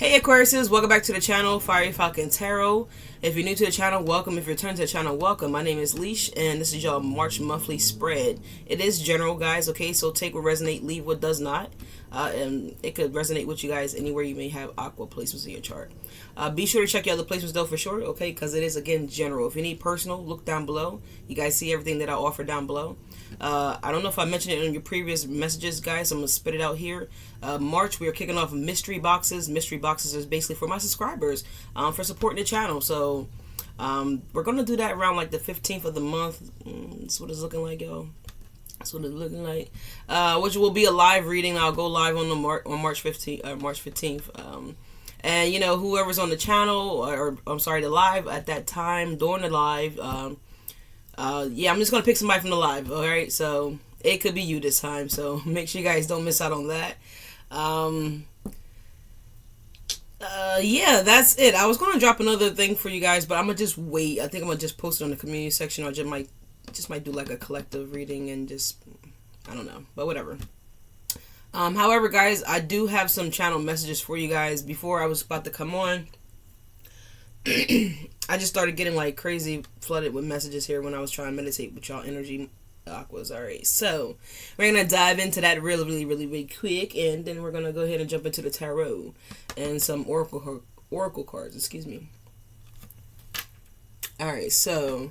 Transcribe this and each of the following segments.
Hey Aquarius, welcome back to the channel, FieryFalconTarot. If you're new to the channel, welcome. If you're returning to the channel, welcome. My name is Leash, and this is your March monthly spread. It is general, guys, okay? So take what resonate, leave what does not. And it could resonate with you guys anywhere you may have aqua placements in your chart. Be sure to check your other placements, though, for sure, okay? Because it is, again, general. If you need personal, look down below. You guys see everything that I offer down below. I don't know if I mentioned it in your previous messages, guys. I'm going to spit it out here. March, we are kicking off mystery boxes. Mystery boxes is basically for my subscribers, for supporting the channel. So we're going to do that around like the 15th of the month. That's what it's looking like, yo. That's what it's looking like. Which will be a live reading. I'll go live on March 15th. And, you know, whoever's on the channel, or I'm sorry, the live at that time, during the live, yeah, I'm just going to pick somebody from the live, alright? So, it could be you this time, so make sure you guys don't miss out on that. Yeah, that's it. I was going to drop another thing for you guys, but I'm going to just wait. I think I'm going to just post it on the community section, or just might do like a collective reading and just, I don't know, but whatever. However, guys, I do have some channel messages for you guys. Before I was about to come on, I just started getting like crazy flooded with messages here when I was trying to meditate with y'all energy aquas. Alright, so we're gonna dive into that really quick, and then we're gonna go ahead and jump into the tarot and some oracle cards, excuse me. Alright, so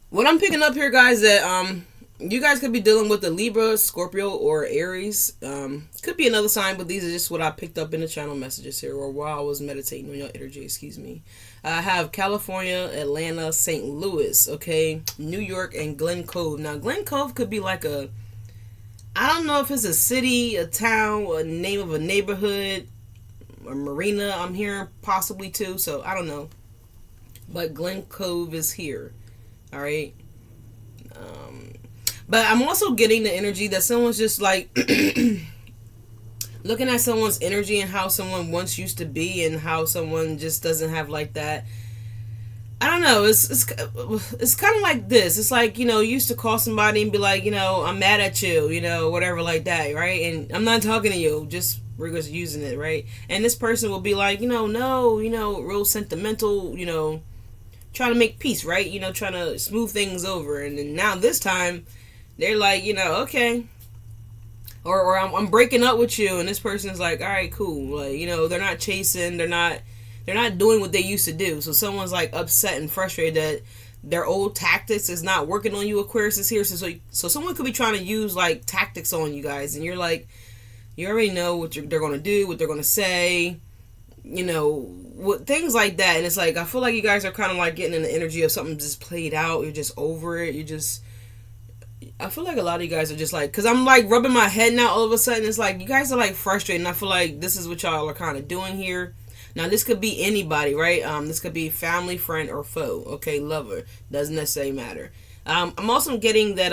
what I'm picking up here, guys, that you guys could be dealing with the Libra, Scorpio, or Aries. Could be another sign, but these are just what I picked up in the channel messages here, or while I was meditating on your energy, excuse me. I have California, Atlanta, St. Louis, okay, New York, and Glen Cove. Now, Glen Cove could be like a, I don't know if it's a city, a town, a name of a neighborhood, a marina, I'm hearing possibly too, so I don't know. But Glen Cove is here, alright? But I'm also getting the energy that someone's just like looking at someone's energy and how someone once used to be, and how someone just doesn't have like that. I don't know. It's kind of like this. It's like, you know, you used to call somebody and be like, you know, I'm mad at you, you know, whatever like that, right? And I'm not talking to you. Just we're just using it, right? And this person will be like, you know, no, you know, real sentimental, you know, trying to make peace, right? You know, trying to smooth things over. And then now this time, they're like, you know, okay, or I'm breaking up with you, and this person's like, all right, cool, like, you know, they're not chasing, they're not doing what they used to do. So someone's like upset and frustrated that their old tactics is not working on you. Aquarius is here, so someone could be trying to use like tactics on you guys, and you're like, you already know what they're gonna do, what they're gonna say, you know, what things like that. And it's like, I feel like you guys are kind of like getting in the energy of something just played out. You're just over it. I feel like a lot of you guys are just like, because I'm like rubbing my head now all of a sudden. It's like you guys are like frustrated, and I feel like this is what y'all are kind of doing here. Now, this could be anybody, right? This could be family, friend, or foe. Okay, lover. Doesn't necessarily matter. I'm also getting that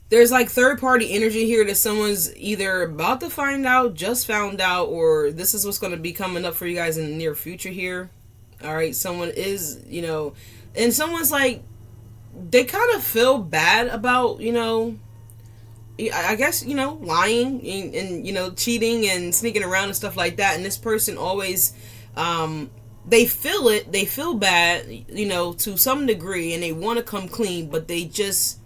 there's like third-party energy here that someone's either about to find out, just found out, or this is what's going to be coming up for you guys in the near future here. All right, someone is, you know, and someone's like, they kind of feel bad about, you know, I guess, you know, lying and you know, cheating and sneaking around and stuff like that. And this person always, they feel it, they feel bad, you know, to some degree, and they want to come clean, but it's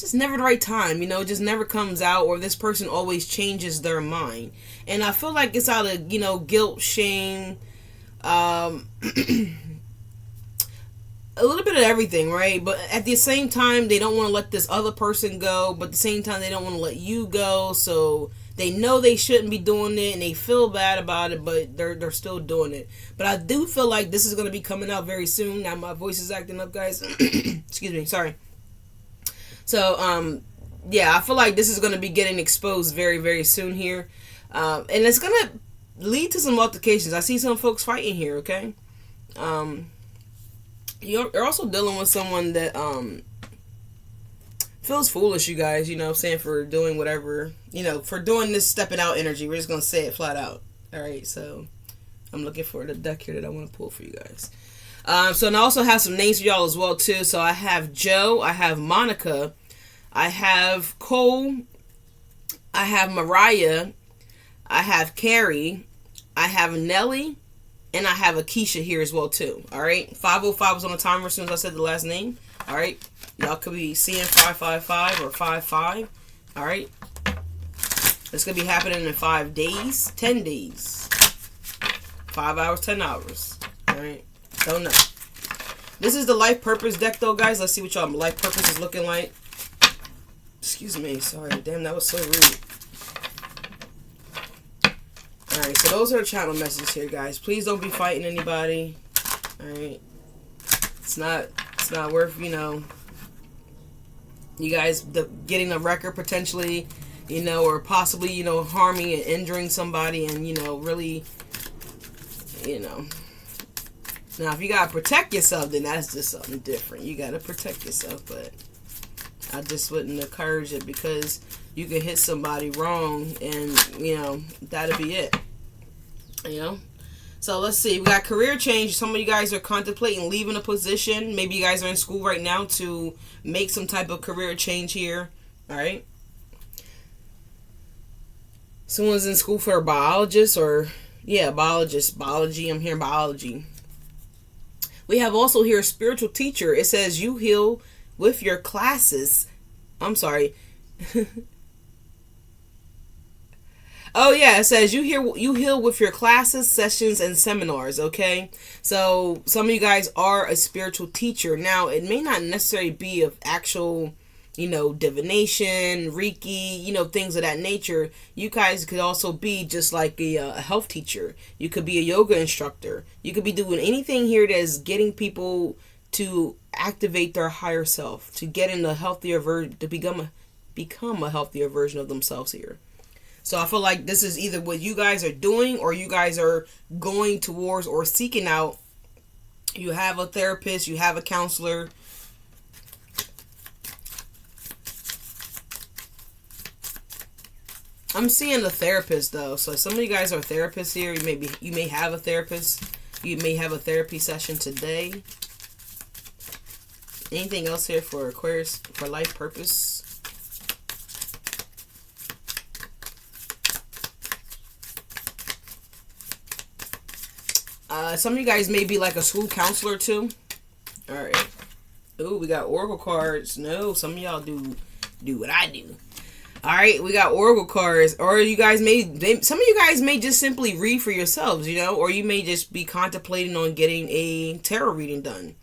just never the right time, you know, it just never comes out, or this person always changes their mind. And I feel like it's out of, you know, guilt, shame, a little bit of everything, right? But at the same time, they don't want to let this other person go, but at the same time, they don't want to let you go. So they know they shouldn't be doing it, and they feel bad about it, but they're still doing it. But I do feel like this is going to be coming out very soon. Now my voice is acting up, guys. Excuse me, sorry. So yeah, I feel like this is going to be getting exposed very soon here, and it's going to lead to some altercations. I see some folks fighting here. Okay. You're also dealing with someone that feels foolish, you guys, you know what I'm saying, for doing whatever, you know, for doing this stepping out energy. We're just going to say it flat out. Alright, so I'm looking for the deck here that I want to pull for you guys. So, and I also have some names for y'all as well, too. So I have Joe, I have Monica, I have Cole, I have Mariah, I have Carrie, I have Nelly, and I have a Keisha here as well too. All right, 505 was on the timer as soon as I said the last name. All right, y'all could be seeing 555 or 55. All right, it's gonna be happening in 5 days, 10 days, 5 hours, 10 hours. All right, don't know. This is the life purpose deck though, guys. Let's see what y'all life purpose is looking like. Excuse me, sorry, damn, that was so rude. Alright, so those are the channel messages here, guys. Please don't be fighting anybody. Alright. It's not worth, you know, you guys getting a record potentially, you know, or possibly, you know, harming and injuring somebody and, you know, really, you know. Now, if you gotta protect yourself, then that's just something different. You gotta protect yourself, but I just wouldn't encourage it because you could hit somebody wrong and, you know, that'll be it. You know? So let's see. We got career change. Some of you guys are contemplating leaving a position. Maybe you guys are in school right now to make some type of career change here. Alright? Someone's in school for a biologist or, yeah, biologist. Biology. I'm hearing biology. We have also here a spiritual teacher. It says you heal with your classes. I'm sorry. Oh yeah, it says you heal with your classes, sessions, and seminars, okay? So some of you guys are a spiritual teacher. Now, it may not necessarily be of actual, you know, divination, Reiki, you know, things of that nature. You guys could also be just like a health teacher. You could be a yoga instructor. You could be doing anything here that is getting people to activate their higher self, to get in a healthier version, to become a healthier version of themselves here. So I feel like this is either what you guys are doing or you guys are going towards or seeking out. You have a therapist, you have a counselor. I'm seeing a therapist though. So some of you guys are therapists here. You may have a therapist. You may have a therapy session today. Anything else here for Aquarius for life purpose? Some of you guys may be like a school counselor too. Alright. Ooh, we got oracle cards. No, some of y'all do what I do. Alright, we got oracle cards. Or you guys some of you guys may just simply read for yourselves, you know, or you may just be contemplating on getting a tarot reading done.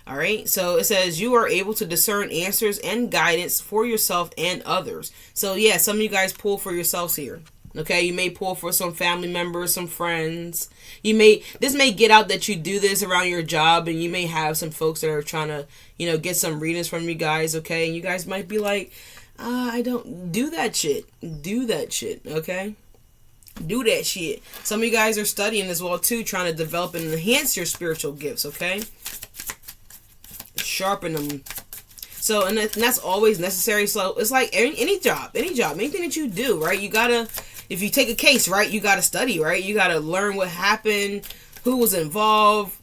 Alright, so it says you are able to discern answers and guidance for yourself and others. So yeah, some of you guys pull for yourselves here. Okay, you may pull for some family members, some friends. This may get out that you do this around your job, and you may have some folks that are trying to, you know, get some readings from you guys, okay? And you guys might be like, I don't do that shit. Do that shit, okay? Do that shit. Some of you guys are studying as well, too, trying to develop and enhance your spiritual gifts, okay? Sharpen them. So, and that's always necessary. So, it's like any job, anything that you do, right? You gotta... If you take a case, right, you got to study, right? You got to learn what happened, who was involved,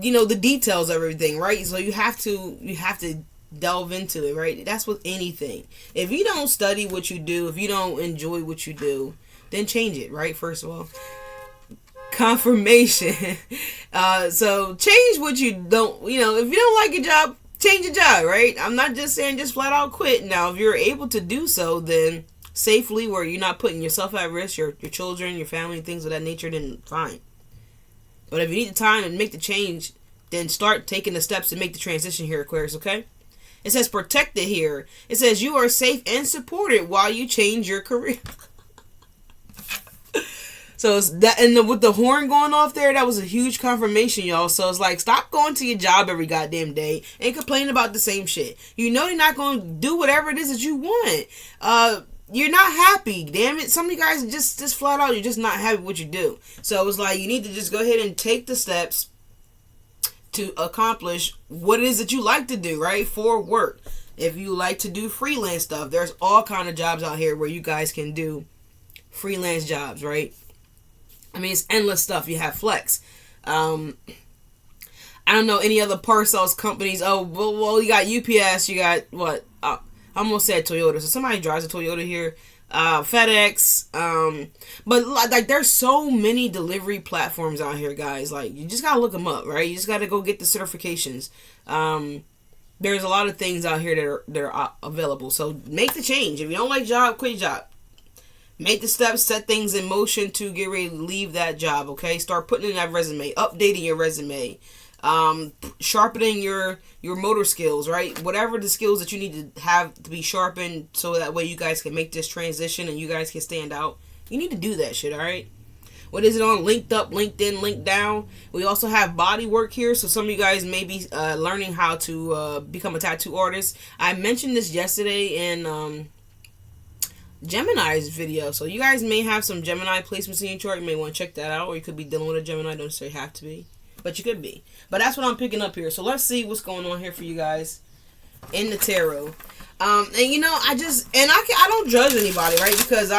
you know, the details of everything, right? So you have to delve into it, right? That's with anything. If you don't study what you do, if you don't enjoy what you do, then change it, right? First of all, confirmation. So change what you don't, you know, if you don't like your job, change your job, right? I'm not just saying just flat out quit. Now, if you're able to do so, then safely, where you're not putting yourself at risk, your children, your family, things of that nature, then fine. But if you need the time and make the change, then start taking the steps to make the transition here, Aquarius, okay? It says protected here. It says you are safe and supported while you change your career. So it's that, and with the horn going off there, that was a huge confirmation, y'all. So it's like, stop going to your job every goddamn day and complaining about the same shit. You know they're not going to do whatever it is that you want. You're not happy, damn it. Some of you guys just flat out, you're just not happy with what you do. So it's like, you need to just go ahead and take the steps to accomplish what it is that you like to do, right? For work. If you like to do freelance stuff, there's all kind of jobs out here where you guys can do freelance jobs, right? I mean, it's endless stuff. You have Flex. I don't know any other parcels companies. Oh, well, you got UPS. You got what? I almost said Toyota. So somebody drives a Toyota here. FedEx. But like, there's so many delivery platforms out here, guys. Like, you just gotta look them up, right? You just gotta go get the certifications. There's a lot of things out here that are available. So make the change. If you don't like job, quit your job. Make the steps, set things in motion to get ready to leave that job, okay? Start putting in that resume, updating your resume, sharpening your motor skills, right? Whatever the skills that you need to have to be sharpened so that way you guys can make this transition and you guys can stand out. You need to do that shit, all right? What is it on? Linked Up, LinkedIn, Linked Down. We also have body work here, so some of you guys may be learning how to become a tattoo artist. I mentioned this yesterday in Gemini's video, so you guys may have some Gemini placements in your chart. You may want to check that out, or you could be dealing with a Gemini. Don't necessarily have to be, but you could be. But that's what I'm picking up here. So let's see what's going on here for you guys in the tarot. And you know, I don't judge anybody, right? Because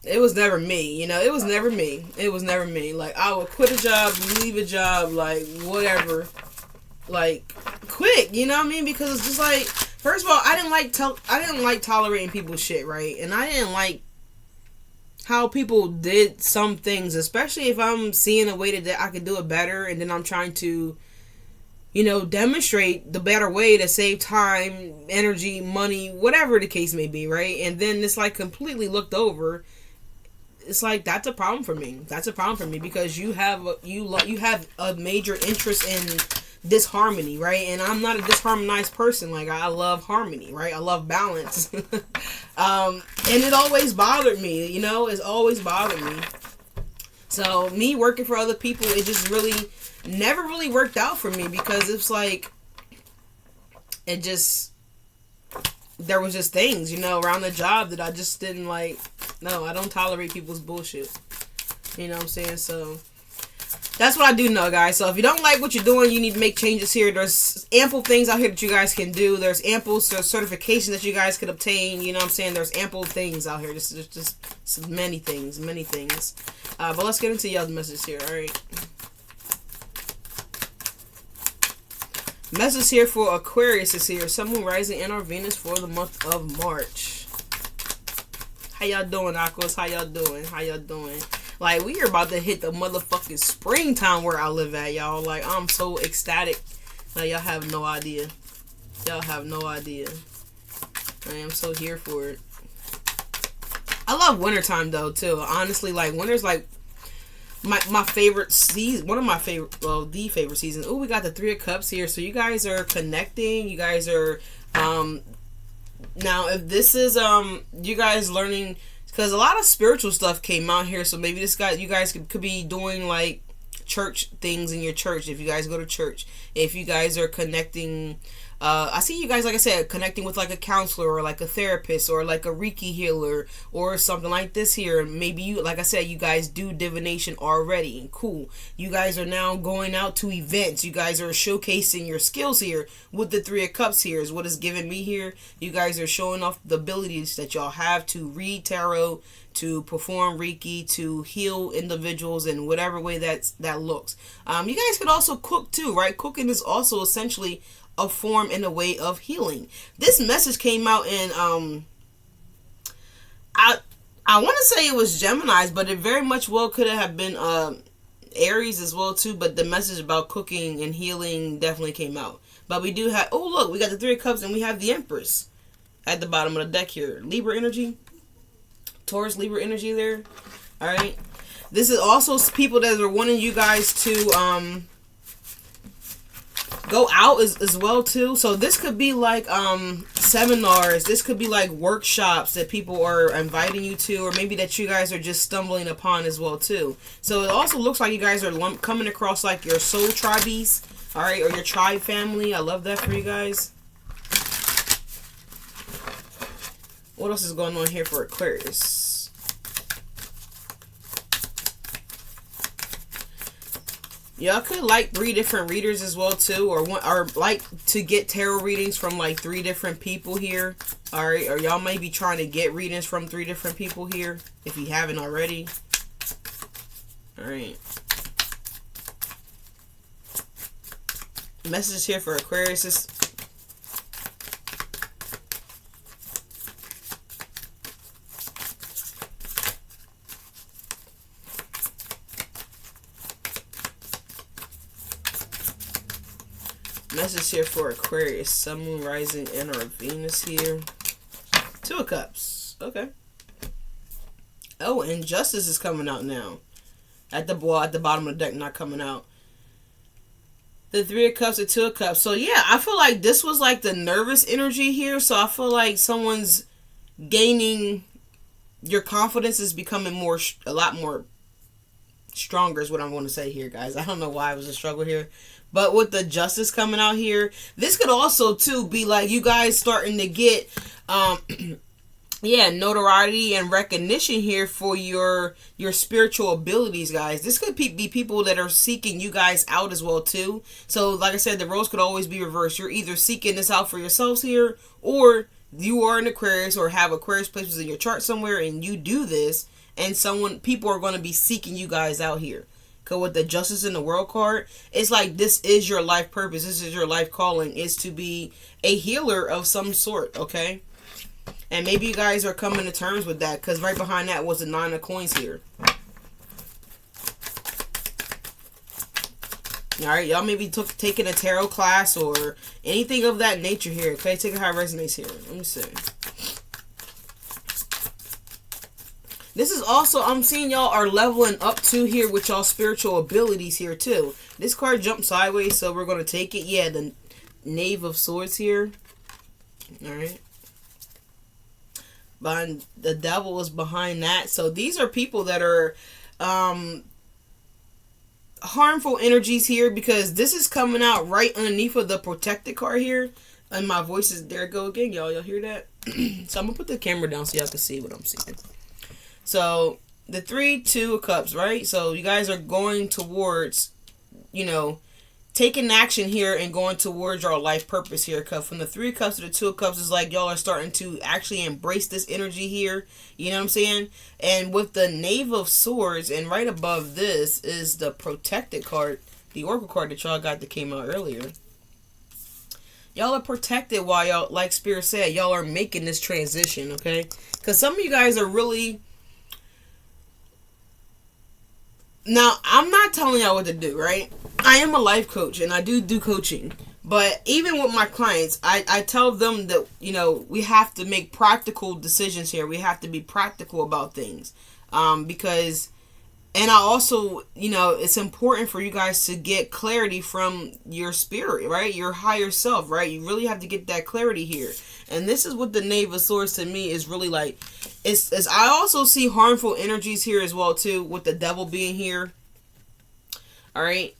it was never me, you know. It was never me. It was never me. Like, I would quit a job, leave a job, like whatever, like quick. You know what I mean? Because it's just like, first of all, I didn't like tolerating people's shit, right? And I didn't like how people did some things, especially if I'm seeing a way that I could do it better, and then I'm trying to, you know, demonstrate the better way to save time, energy, money, whatever the case may be, right? And then it's like completely looked over. It's like, that's a problem for me. That's a problem for me because you have a major interest in disharmony, right? And I'm not a disharmonized person. Like, I love harmony, right? I love balance. And it always bothered me, you know. It's always bothered me. So me working for other people, it just really never really worked out for me because it's like, it just, there was just things, you know, around the job that I just didn't like. No, I don't tolerate people's bullshit. You know what I'm saying? So that's what I do know, guys. So if you don't like what you're doing, you need to make changes here. There's ample things out here that you guys can do. There's ample certification that you guys could obtain. You know what I'm saying? There's ample things out here. There's just many things. But let's get into y'all's messages here, all right? Message here for Aquarius is here. Sun, Moon, Rising, and our Venus for the month of March. How y'all doing, Aquas? How y'all doing? How y'all doing? Like, we are about to hit the motherfucking springtime where I live at, y'all. Like, I'm so ecstatic. Like, y'all have no idea. Y'all have no idea. I am so here for it. I love wintertime, though, too. Honestly, like, winter's, like, my favorite season. One of my favorite, well, the favorite season. Oh, we got the Three of Cups here. So, you guys are connecting. You guys are, now, if this is, you guys learning, because a lot of spiritual stuff came out here, so maybe you guys could be doing, like, church things in your church, if you guys go to church. If you guys are connecting, I see you guys, like I said, connecting with, like, a counselor, or, like, a therapist, or, like, a Reiki healer, or something like this here. Maybe you, like I said, you guys do divination already. Cool. You guys are now going out to events. You guys are showcasing your skills here with the Three of Cups here is what is giving me here. You guys are showing off the abilities that y'all have to read tarot, to perform Reiki, to heal individuals in whatever way that looks. You guys could also cook too, right? Cooking is also essentially a form and a way of healing. This message came out in I want to say it was Gemini's, but it very much well could have been Aries as well too. But the message about cooking and healing definitely came out. But we do have, oh look, we got the Three of Cups and we have the Empress at the bottom of the deck here. Libra energy, Taurus, Libra energy there. All right. This is also people that are wanting you guys to go out as well too. So this could be like seminars. This could be like workshops that people are inviting you to, or maybe that you guys are just stumbling upon as well too. So it also looks like you guys are coming across like your soul tribes, all right, or your tribe family. I love that for you guys. What else is going on here for Aquarius? Y'all could like 3 different readers as well too, or like to get tarot readings from like 3 different people here. All right, or y'all may be trying to get readings from 3 different people here if you haven't already. All right. Message here for Aquarius is Message here for Aquarius, Sun, Moon, Rising, and or Venus here. Two of Cups. Okay. Oh, and Justice is coming out now. At the bottom of the deck, not coming out. The Three of Cups, the Two of Cups. So yeah, I feel like this was like the nervous energy here. So I feel like someone's gaining, your confidence is becoming a lot more stronger is what I'm going to say here, guys. I don't know why it was a struggle here. But with the Justice coming out here, this could also too be like you guys starting to get yeah, notoriety and recognition here for your spiritual abilities, guys. This could be people that are seeking you guys out as well too. So like I said, the roles could always be reversed. You're either seeking this out for yourselves here, or you are an Aquarius or have Aquarius placements in your chart somewhere and you do this, and people are going to be seeking you guys out here. Because with the Justice in the World card, it's like this is your life purpose. This is your life calling, is to be a healer of some sort, okay? And maybe you guys are coming to terms with that, because right behind that was the Nine of Coins here. Alright, y'all maybe taking a tarot class or anything of that nature here, okay? Take it how it resonates here. Let me see. This is also, I'm seeing y'all are leveling up to here with y'all spiritual abilities here too. This card jumped sideways, so we're going to take it. Yeah, the Knave of Swords here. Alright. Behind the Devil is behind that. So these are people that are harmful energies here, because this is coming out right underneath of the Protected card here. And my voice is, there it go again, y'all. Y'all hear that? So I'm going to put the camera down so y'all can see what I'm seeing. So, the 3, 2 of Cups, right? So, you guys are going towards, you know, taking action here and going towards your life purpose here. Because from the 3 of Cups to the 2 of Cups is like y'all are starting to actually embrace this energy here. You know what I'm saying? And with the Knave of Swords, and right above this is the Protected card, the Oracle card that y'all got that came out earlier. Y'all are protected while y'all, like Spirit said, y'all are making this transition, okay? Because some of you guys are really... Now, I'm not telling y'all what to do, right? I am a life coach, and I do coaching. But even with my clients, I tell them that, you know, we have to make practical decisions here. We have to be practical about things. Because, and I also, you know, it's important for you guys to get clarity from your spirit, right? Your higher self, right? You really have to get that clarity here. And this is what the Knave of Swords to me is really like. It's I also see harmful energies here as well too, with the Devil being here. All right,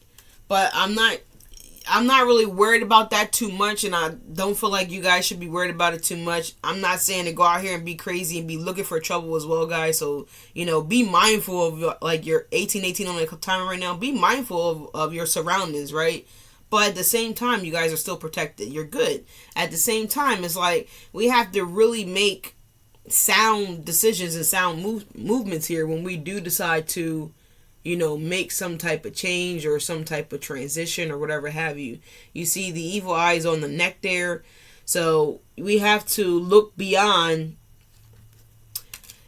but I'm not really worried about that too much, and I don't feel like you guys should be worried about it too much. I'm not saying to go out here and be crazy and be looking for trouble as well, guys. So, you know, be mindful of like your 18 on the timer right now. Be mindful of your surroundings, right? But at the same time, you guys are still protected. You're good. At the same time, it's like we have to really make sound decisions and sound movements here when we do decide to, you know, make some type of change or some type of transition or whatever have you. You see the evil eyes on the neck there. So we have to look beyond,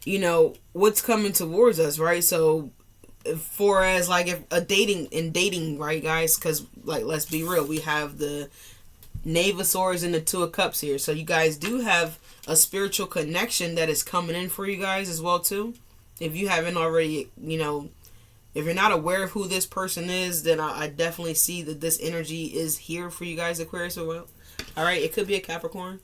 you know, what's coming towards us, right? So for as like if dating, right, guys? Because like, let's be real, we have the Knave of Swords and the Two of Cups here. So you guys do have a spiritual connection that is coming in for you guys as well too. If you haven't already, you know, if you're not aware of who this person is, then I definitely see that this energy is here for you guys, Aquarius. Well, all right, it could be a Capricorn.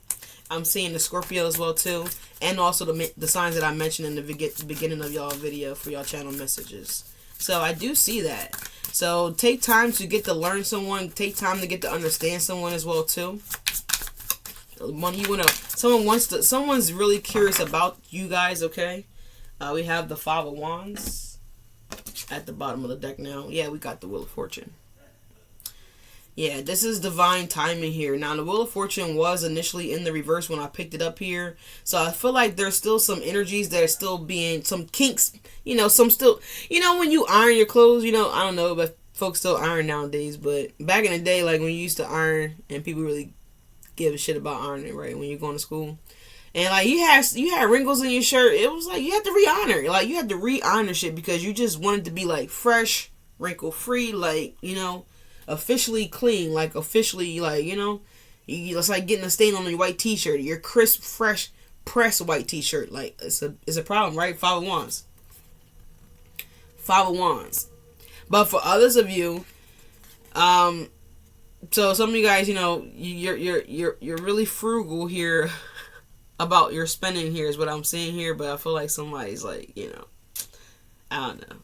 I'm seeing the Scorpio as well too, and also the signs that I mentioned in the beginning of y'all video for y'all channel messages. So I do see that. So take time to get to learn someone. Take time to get to understand someone as well too. Someone's really curious about you guys. Okay, we have the Five of Wands at the bottom of the deck now. Yeah, we got the Wheel of Fortune. Yeah, this is divine timing here. Now, the Wheel of Fortune was initially in the reverse when I picked it up here. So I feel like there's still some energies that are still being, some kinks, you know, some still, you know, when you iron your clothes, you know, I don't know, but folks still iron nowadays. But back in the day, like when you used to iron and people really give a shit about ironing, right, when you're going to school. And like you had wrinkles in your shirt. It was like you had to re-iron. Like you had to re-iron shit because you just wanted to be like fresh, wrinkle free, like, you know. officially clean, like officially, like, you know, it's like getting a stain on your white t-shirt, your crisp, fresh, pressed white t-shirt. Like, it's a problem, right? Five of Wands. Five of Wands. But for others of you, so some of you guys, you know, you're really frugal here about your spending here is what I'm seeing here, but I feel like somebody's like, you know, I don't know.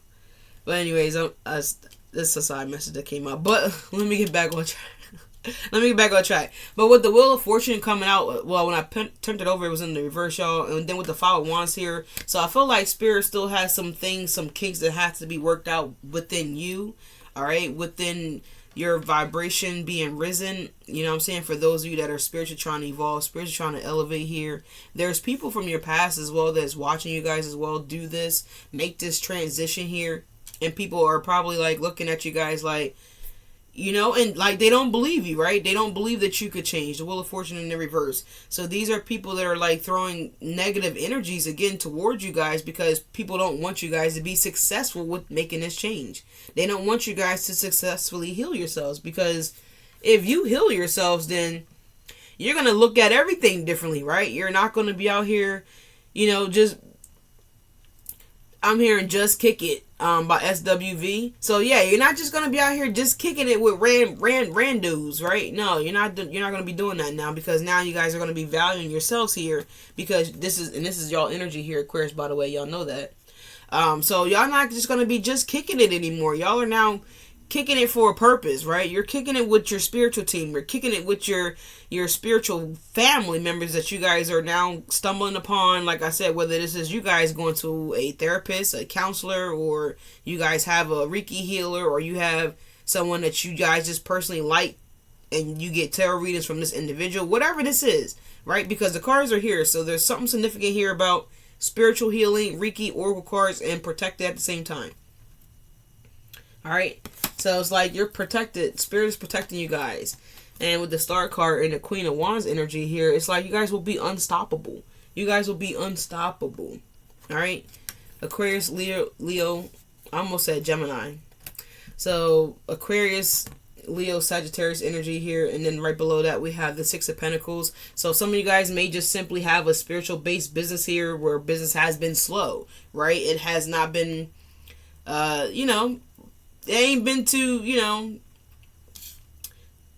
But anyways, this is a side message that came up. But let me get back on track. But with the Wheel of Fortune coming out, well, when I turned it over, it was in the reverse, y'all. And then with the Five of Wands here, so I feel like Spirit still has some things, some kinks that has to be worked out within you. All right, within your vibration being risen, you know what I'm saying? For those of you that are spiritually trying to evolve, spiritually trying to elevate here, there's people from your past as well that's watching you guys as well do this, make this transition here, and people are probably like looking at you guys like, you know, and like they don't believe you, right? They don't believe that you could change. The Wheel of Fortune in the reverse. So these are people that are like throwing negative energies again towards you guys because people don't want you guys to be successful with making this change. They don't want you guys to successfully heal yourselves, because if you heal yourselves, then you're going to look at everything differently, right? You're not going to be out here, you know, just, I'm hearing Just Kick It by SWV. So yeah, you're not just gonna be out here just kicking it with randos, right? No, you're not gonna be doing that now, because now you guys are gonna be valuing yourselves here, because this is y'all energy here, Aquarius, by the way, y'all know that. So y'all not just gonna be just kicking it anymore. Y'all are now kicking it for a purpose, right? You're kicking it with your spiritual team. You're kicking it with your spiritual family members that you guys are now stumbling upon. Like I said, whether this is you guys going to a therapist, a counselor, or you guys have a Reiki healer, or you have someone that you guys just personally like and you get tarot readings from this individual, whatever this is, right? Because the cards are here. So there's something significant here about spiritual healing, Reiki, Oracle cards, and protected at the same time. All right. So it's like you're protected. Spirit is protecting you guys. And with the Star card and the Queen of Wands energy here, it's like you guys will be unstoppable. You guys will be unstoppable. All right. Aquarius, Leo, I almost said Gemini. So Aquarius, Leo, Sagittarius energy here. And then right below that, we have the Six of Pentacles. So some of you guys may just simply have a spiritual based business here where business has been slow, right? It has not been, you know, it ain't been too, you know,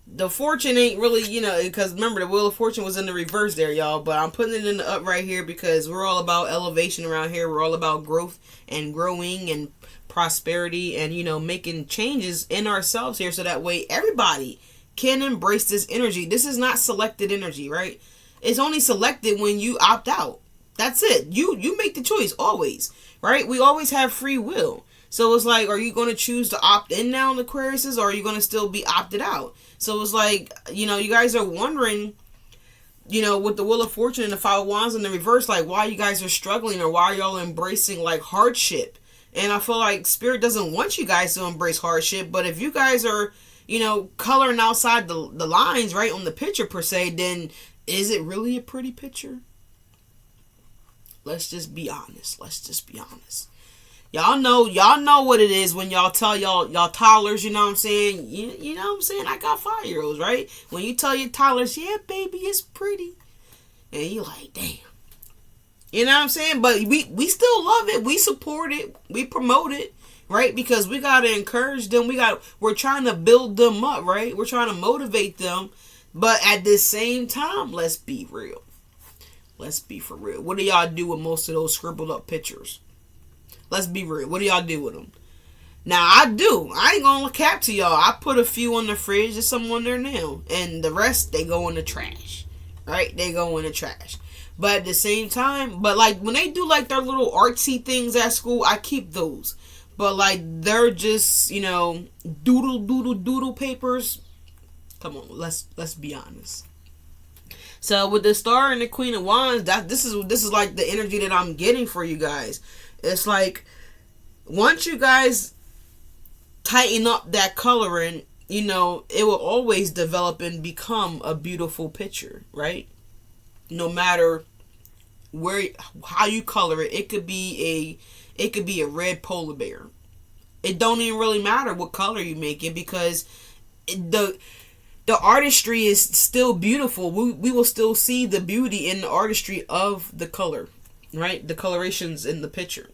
the fortune ain't really, you know, because remember the Wheel of Fortune was in the reverse there, y'all. But I'm putting it in the up right here because we're all about elevation around here. We're all about growth and growing and prosperity and, you know, making changes in ourselves here, so that way everybody can embrace this energy. This is not selected energy, right? It's only selected when you opt out. That's it. You make the choice always, right? We always have free will. So it's like, are you going to choose to opt in now in Aquarius, or are you going to still be opted out? So it's like, you know, you guys are wondering, you know, with the Wheel of Fortune and the Five of Wands in the reverse, like why you guys are struggling, or why y'all embracing like hardship. And I feel like Spirit doesn't want you guys to embrace hardship. But if you guys are, you know, coloring outside the lines, right, on the picture per se, then is it really a pretty picture? Let's just be honest. Let's just be honest. Y'all know what it is when y'all tell y'all toddlers, you know what I'm saying? You know what I'm saying? I got 5-year-olds, right? When you tell your toddlers, yeah, baby, it's pretty. And you like, damn. You know what I'm saying? But we still love it. We support it. We promote it, right? Because we got to encourage them. We're trying to build them up, right? We're trying to motivate them. But at the same time, let's be real. Let's be for real. What do y'all do with most of those scribbled up pictures? Let's be real. What do y'all do with them? Now, I ain't gonna cap to y'all. I put a few on the fridge. There's some on there now. And the rest, they go in the trash. Right? They go in the trash. But at the same time, but like when they do like their little artsy things at school, I keep those. But like they're just, you know, doodle papers. Come on, let's be honest. So with the Star and the Queen of Wands, this is like the energy that I'm getting for you guys. It's like once you guys tighten up that coloring, you know, it will always develop and become a beautiful picture, right? No matter how you color it. It could be a red polar bear. It don't even really matter what color you make it, because the artistry is still beautiful. We will still see the beauty in the artistry of the color, right? The colorations in the picture.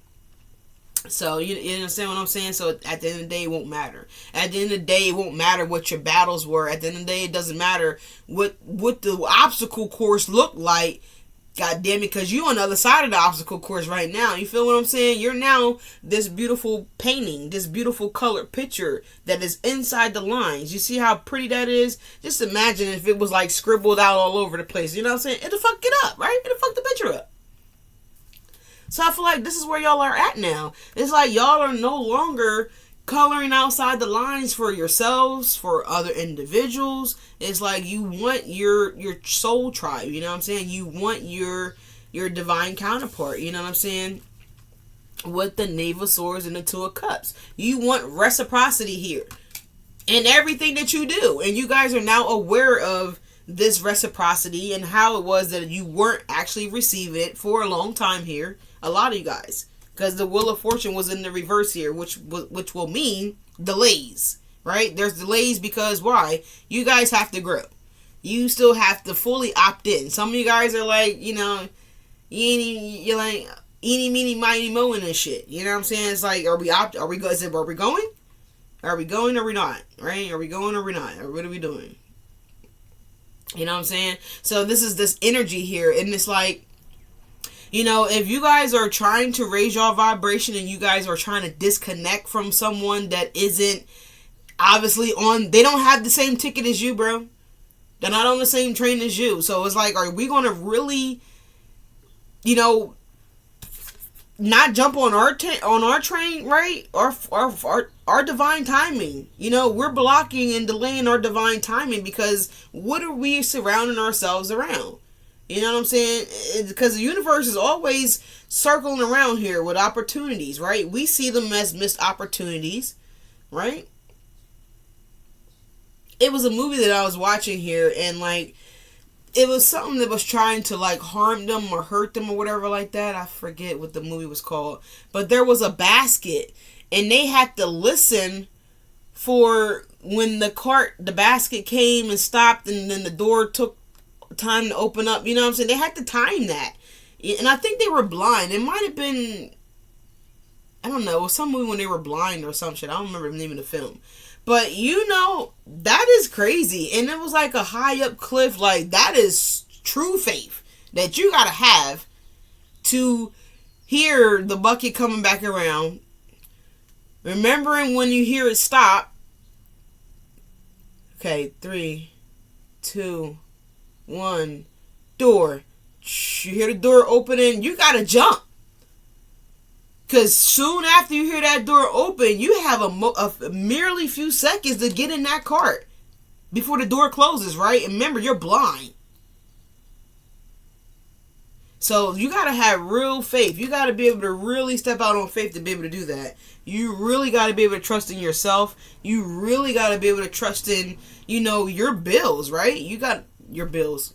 So you understand what I'm saying? So at the end of the day, it won't matter. At the end of the day, it won't matter what your battles were. At the end of the day, it doesn't matter what the obstacle course looked like. God damn it, because you on the other side of the obstacle course right now. You feel what I'm saying? You're now this beautiful painting, this beautiful colored picture that is inside the lines. You see how pretty that is? Just imagine if it was like scribbled out all over the place. You know what I'm saying? It'll fuck it up, right? It'll fuck the picture up. So I feel like this is where y'all are at now. It's like y'all are no longer coloring outside the lines for yourselves, for other individuals. It's like you want your soul tribe, you know what I'm saying? You want your divine counterpart, you know what I'm saying? With the Knave of Swords and the Two of Cups. You want reciprocity here in everything that you do. And you guys are now aware of this reciprocity and how it was that you weren't actually receiving it for a long time here. A lot of you guys. Because the Wheel of Fortune was in the reverse here, which will mean delays, right? There's delays because why? You guys have to grow. You still have to fully opt in. Some of you guys are like, you know, you're like eeny, meeny, miny, moeing and shit. You know what I'm saying? It's like, are we going? Are we going? Are we going or we not? Right? Are we going or we not? Or what are we doing? You know what I'm saying? So this is this energy here, and it's like, you know, if you guys are trying to raise your vibration and you guys are trying to disconnect from someone that isn't obviously on, they don't have the same ticket as you, bro. They're not on the same train as you. So it's like, are we going to really, you know, not jump on our train, right? Our divine timing. You know, we're blocking and delaying our divine timing because what are we surrounding ourselves around? You know what I'm saying? Because the universe is always circling around here with opportunities, right? We see them as missed opportunities, right? It was a movie that I was watching here, and like, it was something that was trying to like harm them or hurt them or whatever like that. I forget what the movie was called. But there was a basket, and they had to listen for when the basket came and stopped, and then the door took time to open up, you know what I'm saying? They had to time that. And I think they were blind. It might have been, I don't know, it was some movie when they were blind or some shit. I don't remember the name of the film. But you know, that is crazy. And it was like a high up cliff. Like, that is true faith that you gotta have to hear the bucket coming back around. Remembering when you hear it stop. Okay, 3, 2, 1, door. You hear the door opening, you gotta jump. Because soon after you hear that door open, you have a merely few seconds to get in that cart before the door closes, right? And remember, you're blind. So you gotta have real faith. You gotta be able to really step out on faith to be able to do that. You really gotta be able to trust in yourself. You really gotta be able to trust in, you know, your bills, right? You got your bills.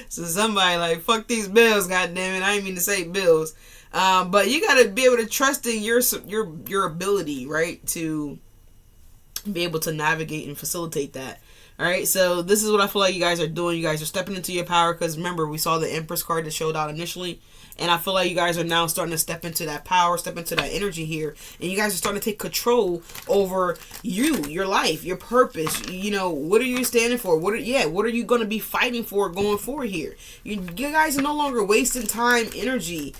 So somebody like, fuck these bills, goddammit. I didn't mean to say bills. But you gotta be able to trust in your ability, right, to be able to navigate and facilitate that. All right, so this is what I feel like you guys are doing. You guys are stepping into your power because remember, we saw the Empress card that showed out initially. And I feel like you guys are now starting to step into that power, step into that energy here. And you guys are starting to take control over you, your life, your purpose. You know, what are you standing for? What are you going to be fighting for going forward here? You guys are no longer wasting time, energy,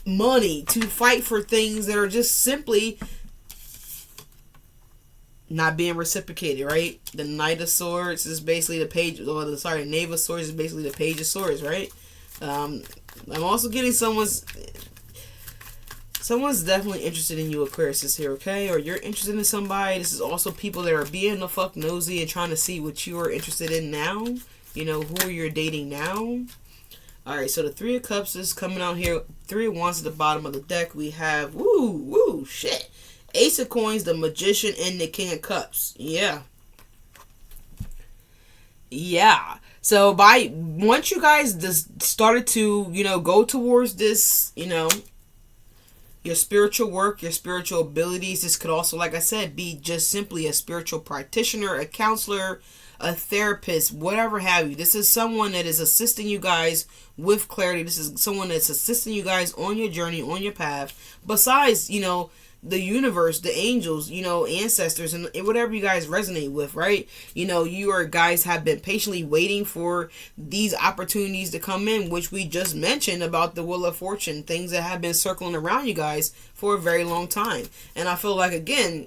money to fight for things that are just simply not being reciprocated, right? The Knight of Swords is basically the page, Knave of Swords is basically the Page of Swords, right? I'm also getting someone's definitely interested in you, Aquarius, here, okay? Or you're interested in somebody. This is also people that are being the fuck nosy and trying to see what you are interested in now. You know, who you're dating now. Alright, so the Three of Cups is coming out here. 3 of Wands at the bottom of the deck. We have, shit. Ace of Coins, the Magician, and the King of Cups. Yeah. So once you guys just started to, you know, go towards this, you know, your spiritual work, your spiritual abilities. This could also, like I said, be just simply a spiritual practitioner, a counselor, a therapist, whatever have you. This is someone that is assisting you guys with clarity. This is someone that's assisting you guys on your journey, on your path. Besides, the universe, the angels, ancestors, and whatever you guys resonate with, right? You guys have been patiently waiting for these opportunities to come in, which we just mentioned about the Wheel of Fortune, things that have been circling around you guys for a very long time. And I feel like, again,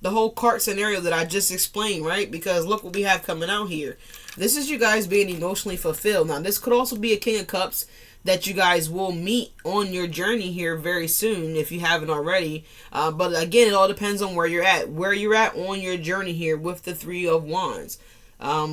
the whole cart scenario that I just explained, right? Because look what we have coming out here. This is you guys being emotionally fulfilled. Now, this could also be a King of Cups that you guys will meet on your journey here very soon if you haven't already. But again, it all depends on where you're at. Where you're at on your journey here with the Three of Wands.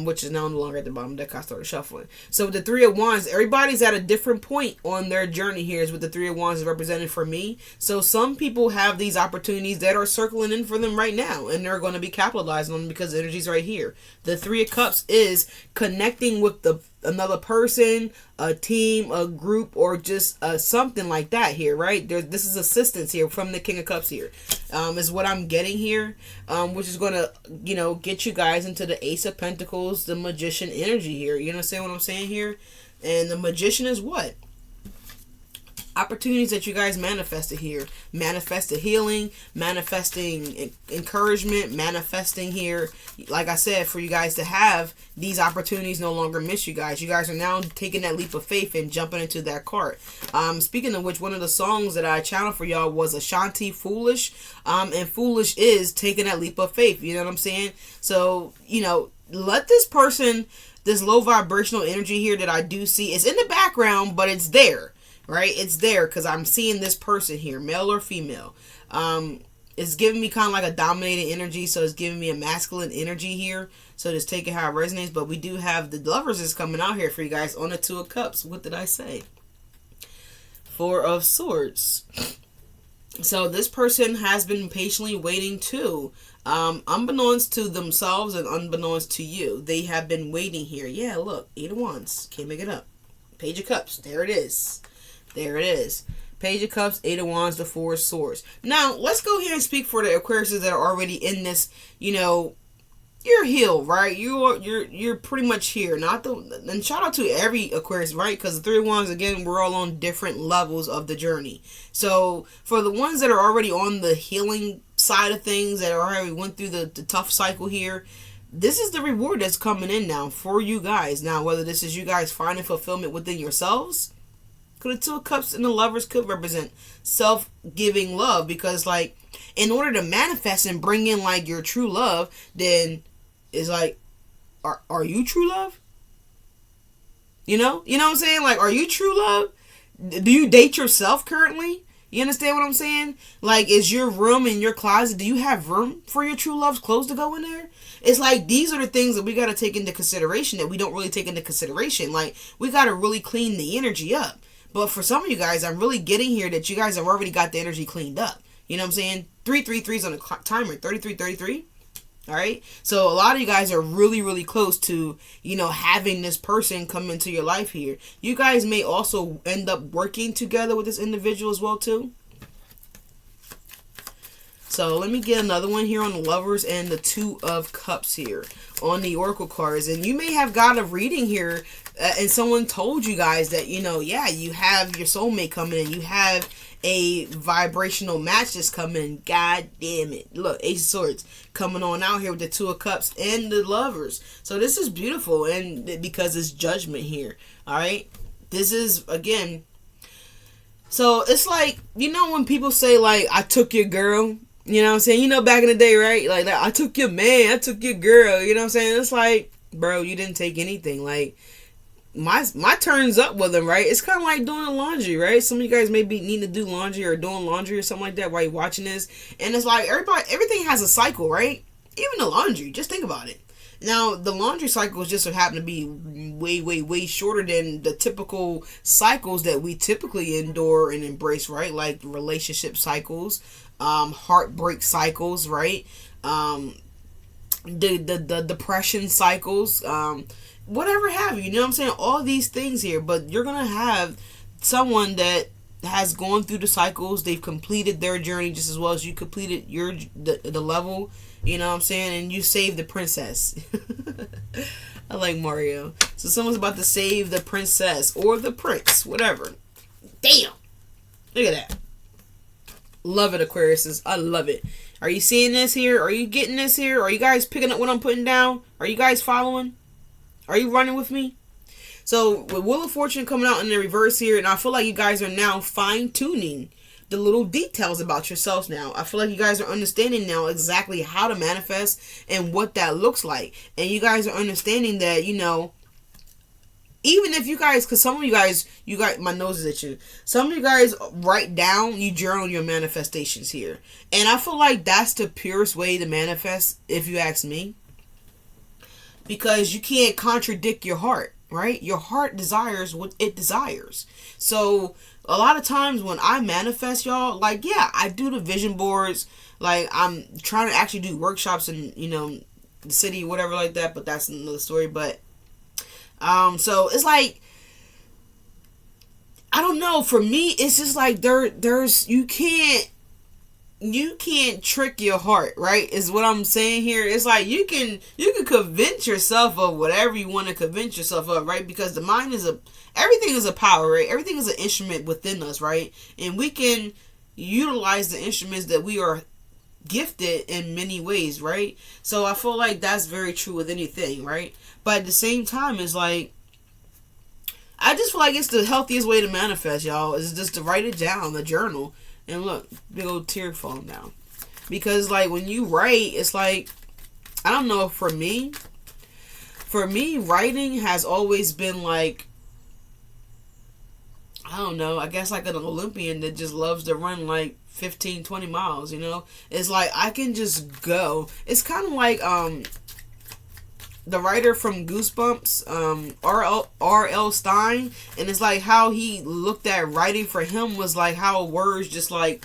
Which is now no longer at the bottom of the deck. I started shuffling. So with the Three of Wands, everybody's at a different point on their journey here is what the Three of Wands is represented for me. So some people have these opportunities that are circling in for them right now, and they're going to be capitalizing on them because the energy's right here. The Three of Cups is connecting with another person, a team, a group, or just something like that here, right? This is assistance here from the King of Cups here, is what I'm getting here, which is going to, get you guys into the Ace of Pentacles, the Magician energy here. You understand what I'm saying here? And the Magician is what? Opportunities that you guys manifested here. Manifested healing, manifesting encouragement, manifesting here, like I said, for you guys to have these opportunities no longer miss you guys. You guys are now taking that leap of faith and jumping into that cart. Speaking of which, one of the songs that I channeled for y'all was Ashanti, Foolish. And Foolish is taking that leap of faith. You know what I'm saying? So, let this person, this low vibrational energy here that I do see, is in the background, but it's there. Right? It's there because I'm seeing this person here, male or female. It's giving me kind of like a dominating energy, so it's giving me a masculine energy here. So just take it how it resonates. But we do have the Lovers is coming out here for you guys on the Two of Cups. What did I say? Four of Swords. So this person has been patiently waiting too. Unbeknownst to themselves and unbeknownst to you, they have been waiting here. Yeah, look, 8 of Wands. Can't make it up. Page of Cups. There it is. There it is. Page of Cups, 8 of Wands, the 4 of Swords. Now, let's go here and speak for the Aquariuses that are already in this, you're healed, right? You're pretty much here. And shout out to every Aquarius, right? Because the 3 of Wands, again, we're all on different levels of the journey. So, for the ones that are already on the healing side of things, that already went through the tough cycle here, this is the reward that's coming in now for you guys. Now, whether this is you guys finding fulfillment within yourselves, because the Two of Cups and the Lovers could represent self-giving love. Because, in order to manifest and bring in, your true love, then it's are you true love? You know what I'm saying? Are you true love? Do you date yourself currently? You understand what I'm saying? Is your room in your closet, do you have room for your true love's clothes to go in there? It's these are the things that we got to take into consideration that we don't really take into consideration. We got to really clean the energy up. But for some of you guys, I'm really getting here that you guys have already got the energy cleaned up. You know what I'm saying? 333 on the timer. 3333. All right. So a lot of you guys are really, really close to, having this person come into your life here. You guys may also end up working together with this individual as well, too. So let me get another one here on the Lovers and the Two of Cups here on the Oracle cards. And you may have got a reading here and someone told you guys that, you have your soulmate coming in. You have a vibrational match that's coming in. God damn it. Look, Ace of Swords coming on out here with the Two of Cups and the Lovers. So this is beautiful, and because it's judgment here. All right. This is, again, so it's when people say, I took your girl. You know what I'm saying? Back in the day, right? I took your man, I took your girl. You know what I'm saying? It's bro, you didn't take anything. My turn's up with them, right? It's kind of like doing laundry, right? Some of you guys may be needing to do laundry or doing laundry or something like that while you're watching this. And it's everything has a cycle, right? Even the laundry. Just think about it. Now, the laundry cycles just so happen to be way, way, way shorter than the typical cycles that we typically endure and embrace, right? Like relationship cycles, heartbreak cycles, right? The depression cycles, whatever have you. You know what I'm saying? All these things here, but you're gonna have someone that has gone through the cycles. They've completed their journey just as well as you completed the level. You know what I'm saying? And you saved the princess. I like Mario. So someone's about to save the princess or the prince, whatever. Damn. Look at that. Love it, Aquariuses. I love it. Are you seeing this here? Are you getting this here? Are you guys picking up what I'm putting down? Are you guys following? Are you running with me? So with Wheel of Fortune coming out in the reverse here, and I feel like you guys are now fine-tuning the little details about yourselves now. I feel like you guys are understanding now exactly how to manifest and what that looks like. And you guys are understanding that, you know, even if you guys, because some of you guys, my nose is itching. Some of you guys write down, you journal your manifestations here. And I feel like that's the purest way to manifest, if you ask me. Because you can't contradict your heart, right? Your heart desires what it desires. So a lot of times when I manifest, y'all, like, yeah, I do the vision boards. Like, I'm trying to actually do workshops in, you know, the city, whatever like that. But that's another story. But, so it's like, I don't know. For me, it's just like you can't trick your heart, right? Is what I'm saying here. It's like you can convince yourself of whatever you want to convince yourself of, right? Because the mind everything is a power, right? Everything is an instrument within us, right? And we can utilize the instruments that we are gifted in many ways, right? So I feel like that's very true with anything, right? But at the same time, it's like, I just feel like it's the healthiest way to manifest, y'all, is just to write it down, the journal. And look, big old tear falling down. Because, like, when you write, it's like, I don't know, for me, writing has always been like, I don't know, I guess like an Olympian that just loves to run like 15, 20 miles, you know? It's like, I can just go. It's kind of like, the writer from Goosebumps, R.L. Stein, and it's like how he looked at writing for him was like how words just like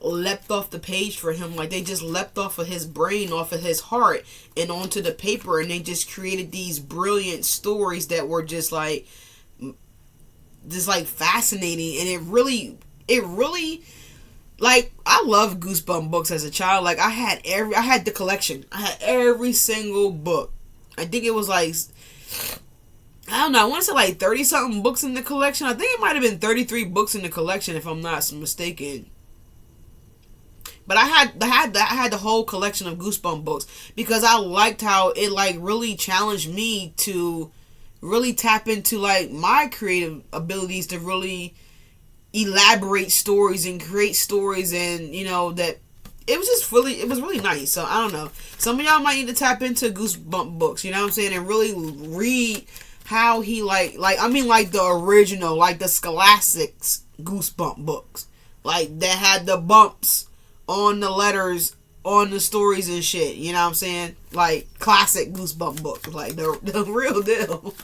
leapt off the page for him, like they just leapt off of his brain, off of his heart, and onto the paper, and they just created these brilliant stories that were just like fascinating, and it really, like, I love Goosebump books as a child. Like, I had the collection. I had every single book. I think it was like, I don't know, I want to say like 30-something books in the collection. I think it might have been 33 books in the collection, if I'm not mistaken. But I had the whole collection of Goosebump books because I liked how it like really challenged me to really tap into like my creative abilities to really elaborate stories and create stories, and you know that it was really nice. So I don't know, some of y'all might need to tap into Goosebump books, you know what I'm saying, and really read how he like the original, like the Scholastics Goosebump books, like that had the bumps on the letters on the stories and shit, you know what I'm saying, like classic Goosebump books, like the real deal.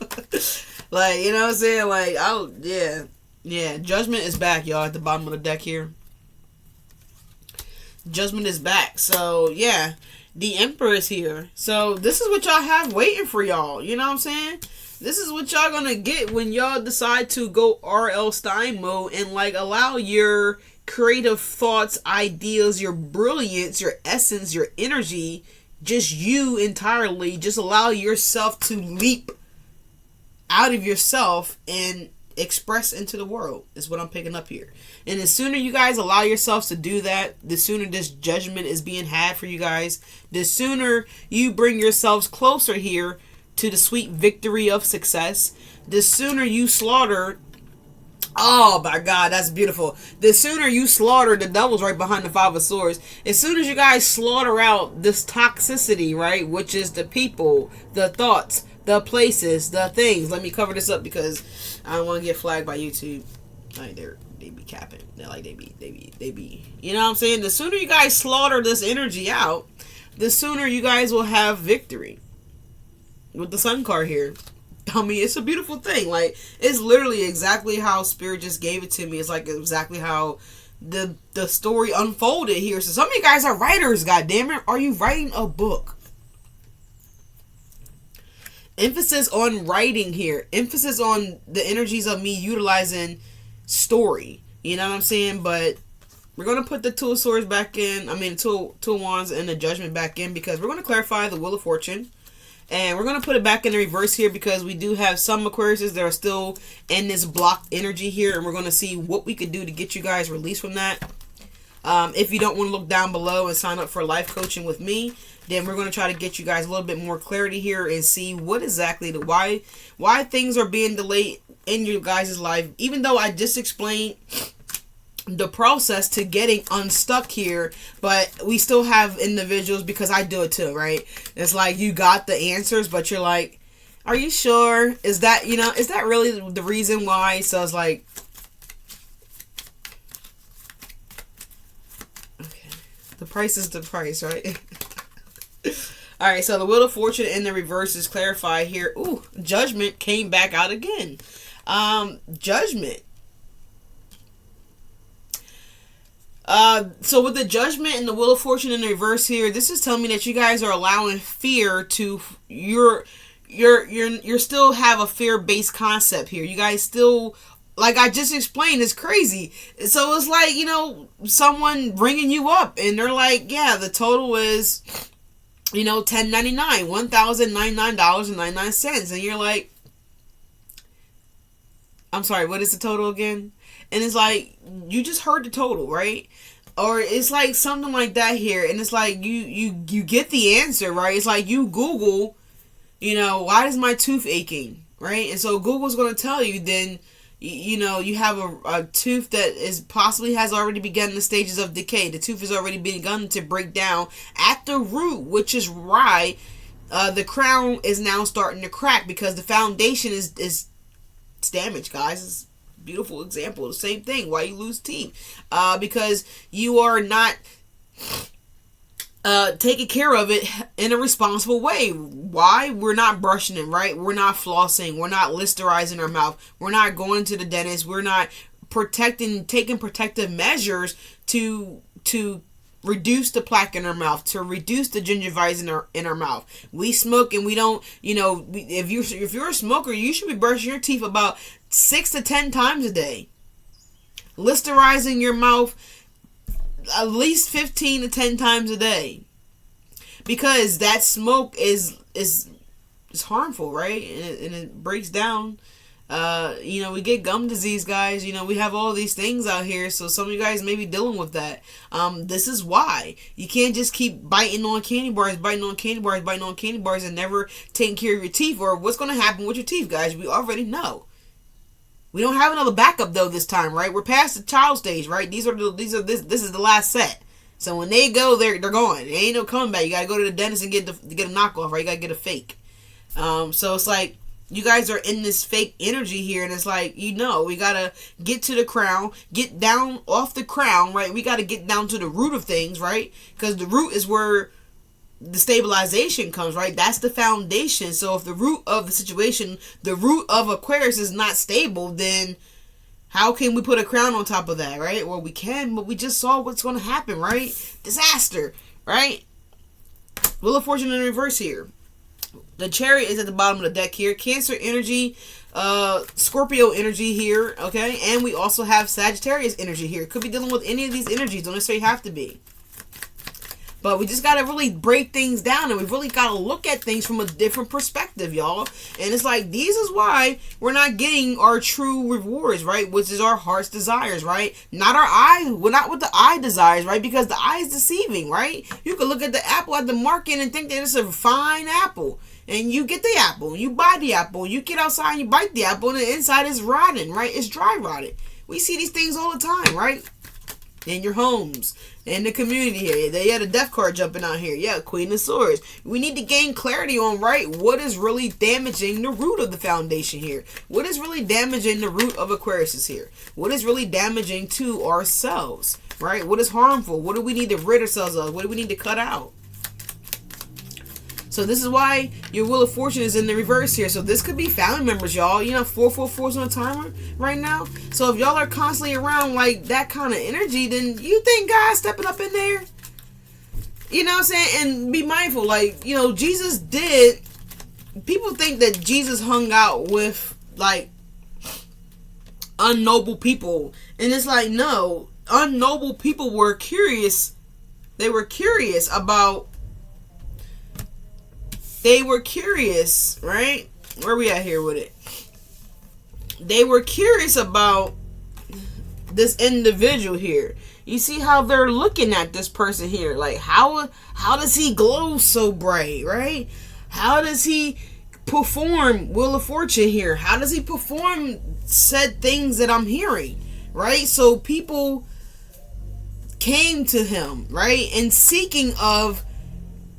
Like, you know what I'm saying, like, yeah, Judgment is back, y'all, at the bottom of the deck here. Judgment is back. So, yeah, the Emperor is here. So, this is what y'all have waiting for y'all. You know what I'm saying? This is what y'all gonna get when y'all decide to go R.L. Stein mode and, like, allow your creative thoughts, ideas, your brilliance, your essence, your energy, just you entirely, just allow yourself to leap out of yourself and express into the world, is what I'm picking up here. And the sooner you guys allow yourselves to do that, the sooner this judgment is being had for you guys, the sooner you bring yourselves closer here to the sweet victory of success, the sooner you slaughter, oh my God, that's beautiful, the sooner you slaughter the devils right behind the Five of Swords, as soon as you guys slaughter out this toxicity, right, which is the people, the thoughts, the places, the things. Let me cover this up because I don't want to get flagged by YouTube. Like, they be capping. They're like, they be. You know what I'm saying? The sooner you guys slaughter this energy out, the sooner you guys will have victory. With the Sun card here. I mean, it's a beautiful thing. Like, it's literally exactly how Spirit just gave it to me. It's like exactly how the story unfolded here. So some of you guys are writers, goddammit. Are you writing a book? Emphasis on writing here. Emphasis on the energies of me utilizing story. You know what I'm saying? But we're going to put the Two of Swords back in. I mean, Two of Wands and the Judgment back in, because we're going to clarify the Wheel of Fortune. And we're going to put it back in the reverse here, because we do have some Aquariuses that are still in this blocked energy here. And we're going to see what we could do to get you guys released from that. If you don't want to look down below and sign up for life coaching with me, then we're going to try to get you guys a little bit more clarity here and see what exactly why things are being delayed in your guys' life. Even though I just explained the process to getting unstuck here, but we still have individuals, because I do it too, right? It's like you got the answers, but you're like, are you sure? Is that, is that really the reason why? So it's like, okay, the price is the price, right? All right, so the Wheel of Fortune in the reverse is clarified here. Ooh, Judgment came back out again. Judgment. So with the Judgment and the Wheel of Fortune in the reverse here, this is telling me that you guys are allowing fear to you're still have a fear-based concept here. You guys still, like I just explained, it's crazy. So it's like, someone ringing you up and they're like, yeah, the total is, $10.99, $1,099.99. And you're like, I'm sorry, what is the total again? And it's like, you just heard the total, right? Or it's like something like that here. And it's like, you get the answer, right? It's like you Google, why is my tooth aching, right? And so Google's going to tell you, then, you have a tooth that is possibly has already begun the stages of decay. The tooth has already begun to break down at the root, which is why the crown is now starting to crack, because the foundation is damaged, guys. It's a beautiful example. The same thing. Why you lose teeth? Because you are not taking care of it in a responsible way. Why? We're not brushing it, right? We're not flossing. We're not Listerizing our mouth. We're not going to the dentist. We're not taking protective measures to reduce the plaque in our mouth, to reduce the gingivitis in our mouth. We smoke and we don't, if you're a smoker, you should be brushing your teeth about 6 to 10 times a day. Listerizing your mouth at least 15 to 10 times a day, because that smoke is harmful, right? And it breaks down. We get gum disease, guys. We have all these things out here, so some of you guys may be dealing with that. This is why you can't just keep biting on candy bars and never taking care of your teeth, or what's going to happen with your teeth, guys. We already know. We don't have another backup though this time, right? We're past the child stage, right? This is the last set. So when they go, they're going. There ain't no coming back. You gotta go to the dentist and get a knockoff, right? You gotta get a fake. So it's like you guys are in this fake energy here, and it's like, we gotta get to the crown, get down off the crown, right? We gotta get down to the root of things, right? Because the root is where the stabilization comes, right? That's the foundation. So if the root of the situation, the root of Aquarius is not stable, then how can we put a crown on top of that, right? Well, we can, but we just saw what's going to happen, right? Disaster, right? Wheel of Fortune in reverse here. The Chariot is at the bottom of the deck here. Cancer energy, Scorpio energy here, okay? And we also have Sagittarius energy here. Could be dealing with any of these energies. Don't necessarily have to be. But we just got to really break things down, and we really got to look at things from a different perspective, y'all. And it's like, these is why we're not getting our true rewards, right? Which is our heart's desires, right? Not our eye. We're not what the eye desires, right? Because the eye is deceiving, right? You can look at the apple at the market and think that it's a fine apple. And you get the apple, you buy the apple, you get outside and you bite the apple, and the inside is rotten, right? It's dry rotted. We see these things all the time, right? In your homes, in the community here. They had a death card jumping out here. Yeah, Queen of Swords. We need to gain clarity on, right, what is really damaging the root of the foundation here. What is really damaging the root of Aquarius here? What is really damaging to ourselves, right? What is harmful? What do we need to rid ourselves of? What do we need to cut out? So this is why your Wheel of Fortune is in the reverse here. So this could be family members, y'all. 444's on a timer right now. So if y'all are constantly around like that kind of energy, then you think God's stepping up in there? You know what I'm saying? And be mindful, like, Jesus did. People think that Jesus hung out with, like, unnoble people. And it's like, no, unnoble people were curious. They were curious, right? Where we at here with it? They were curious about this individual here. You see how they're looking at this person here. Like, how does he glow so bright, right? How does he perform Wheel of Fortune here? How does he perform said things that I'm hearing, right? So people came to him, right? And seeking of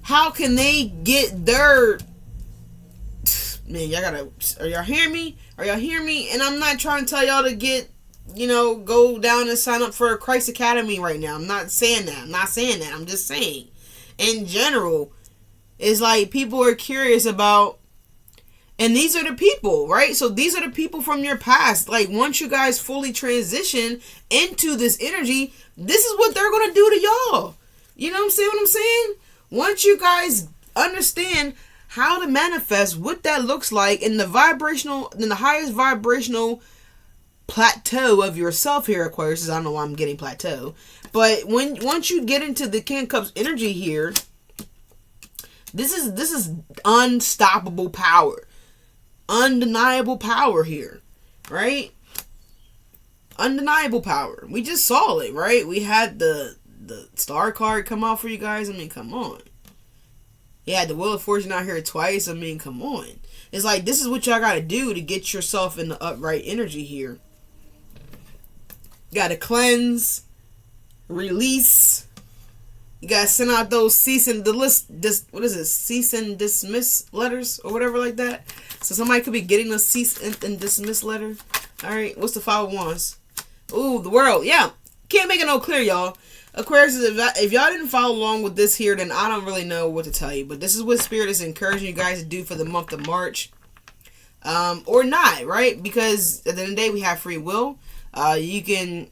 how can they get their... Man, are y'all hearing me? Are y'all hearing me? And I'm not trying to tell y'all to get, go down and sign up for Christ Academy right now. I'm not saying that. I'm just saying, in general, it's like people are curious about, and these are the people, right? So these are the people from your past. Like, once you guys fully transition into this energy, this is what they're going to do to y'all. You know what I'm saying? Once you guys understand how to manifest, what that looks like in the highest vibrational plateau of yourself here, Aquarius. I don't know why I'm getting plateau, but once you get into the King of Cups energy here, this is unstoppable power, undeniable power here, right? Undeniable power. We just saw it, right? We had the star card come out for you guys. I mean, come on. Yeah, the Wheel of Fortune out here twice. I mean, come on. It's like, this is what y'all gotta do to get yourself in the upright energy here. You gotta cleanse, release. You gotta send out those cease and dismiss letters or whatever like that. So somebody could be getting a cease and dismiss letter. Alright, what's the Five of Wands? Ooh, the World. Yeah, can't make it no clear, y'all. Aquarius, if y'all didn't follow along with this here, then I don't really know what to tell you. But this is what Spirit is encouraging you guys to do for the month of March. Or not, right? Because at the end of the day, we have free will. You can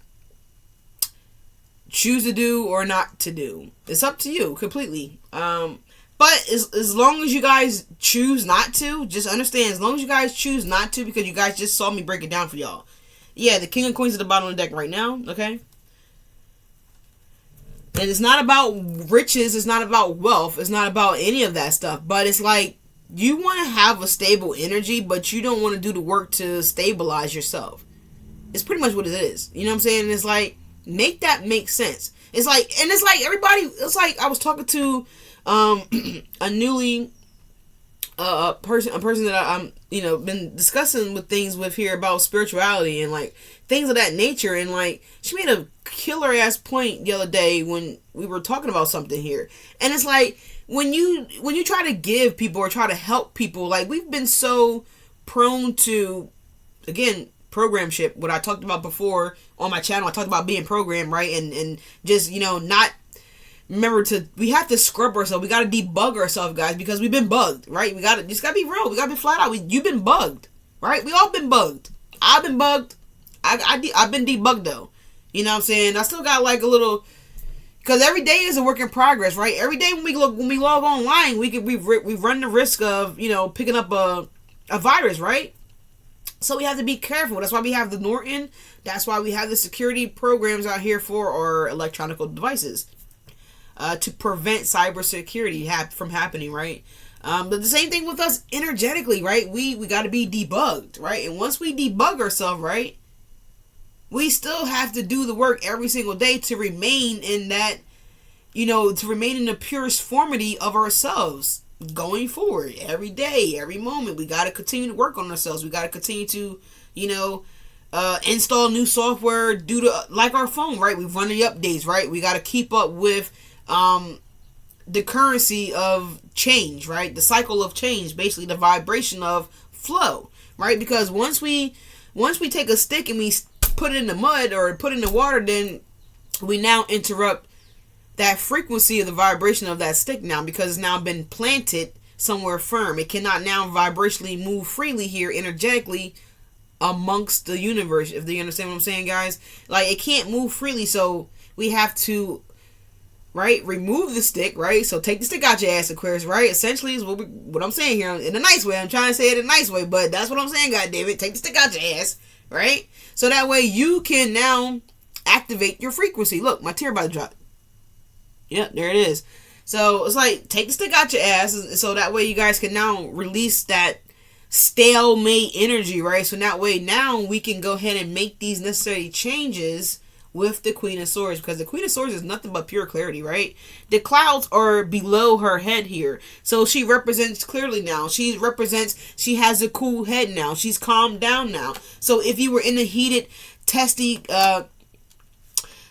choose to do or not to do. It's up to you completely. But as long as you guys choose not to, just understand, as long as you guys choose not to, because you guys just saw me break it down for y'all. Yeah, the King of Queens at the bottom of the deck right now, okay? And it's not about riches, it's not about wealth, it's not about any of that stuff. But it's like, you want to have a stable energy, but you don't want to do the work to stabilize yourself. It's pretty much what it is. You know what I'm saying? It's like, make that make sense. It's like, and it's like everybody, it's like I was talking to a newly a person that I'm been discussing with things with here about spirituality and like things of that nature, and like she made a killer ass point the other day when we were talking about something here, and it's like when you try to give people or try to help people, like we've been so prone to, again, programship, what I talked about before on my channel. I talked about being programmed, right? And just, not remember we have to scrub ourselves. We got to debug ourselves, guys, because we've been bugged, right? We got to be real. We got to be flat out. You've been bugged, right? We all been bugged. I've been bugged. I've been debugged though. You know what I'm saying? I still got like a little, because every day is a work in progress, right? Every day when we log online, we run the risk of, picking up a virus, right? So we have to be careful. That's why we have the Norton. That's why we have the security programs out here for our electronic devices, to prevent cybersecurity from happening, right? But the same thing with us energetically, right? We got to be debugged, right? And once we debug ourselves, right, we still have to do the work every single day to remain in that, to remain in the purest formity of ourselves going forward. Every day, every moment, we got to continue to work on ourselves. We got to continue to, install new software due to, like our phone, right? We run the updates, right? We got to keep up with the currency of change, right? The cycle of change, basically the vibration of flow, right? Because once we take a stick and we put it in the mud or put it in the water, then we now interrupt that frequency of the vibration of that stick now, because it's now been planted somewhere firm. It cannot now vibrationally move freely here energetically amongst the universe, if you understand what I'm saying, guys. Like, it can't move freely, so we have to, right, remove the stick, right? So take the stick out your ass, Aquarius, right? Essentially is what I'm saying here in a nice way. I'm trying to say it in a nice way, but that's what I'm saying, God damn it. Take the stick out your ass, right? So that way you can now activate your frequency. Look, my tear about to drop. Yep, there it is. So it's like, take the stick out your ass, so that way you guys can now release that stalemate energy, right? So that way now we can go ahead and make these necessary changes with the Queen of Swords, because the Queen of Swords is nothing but pure clarity, right? The clouds are below her head here, so she represents clearly now. She has a cool head now. She's calmed down now. So if you were in a heated, testy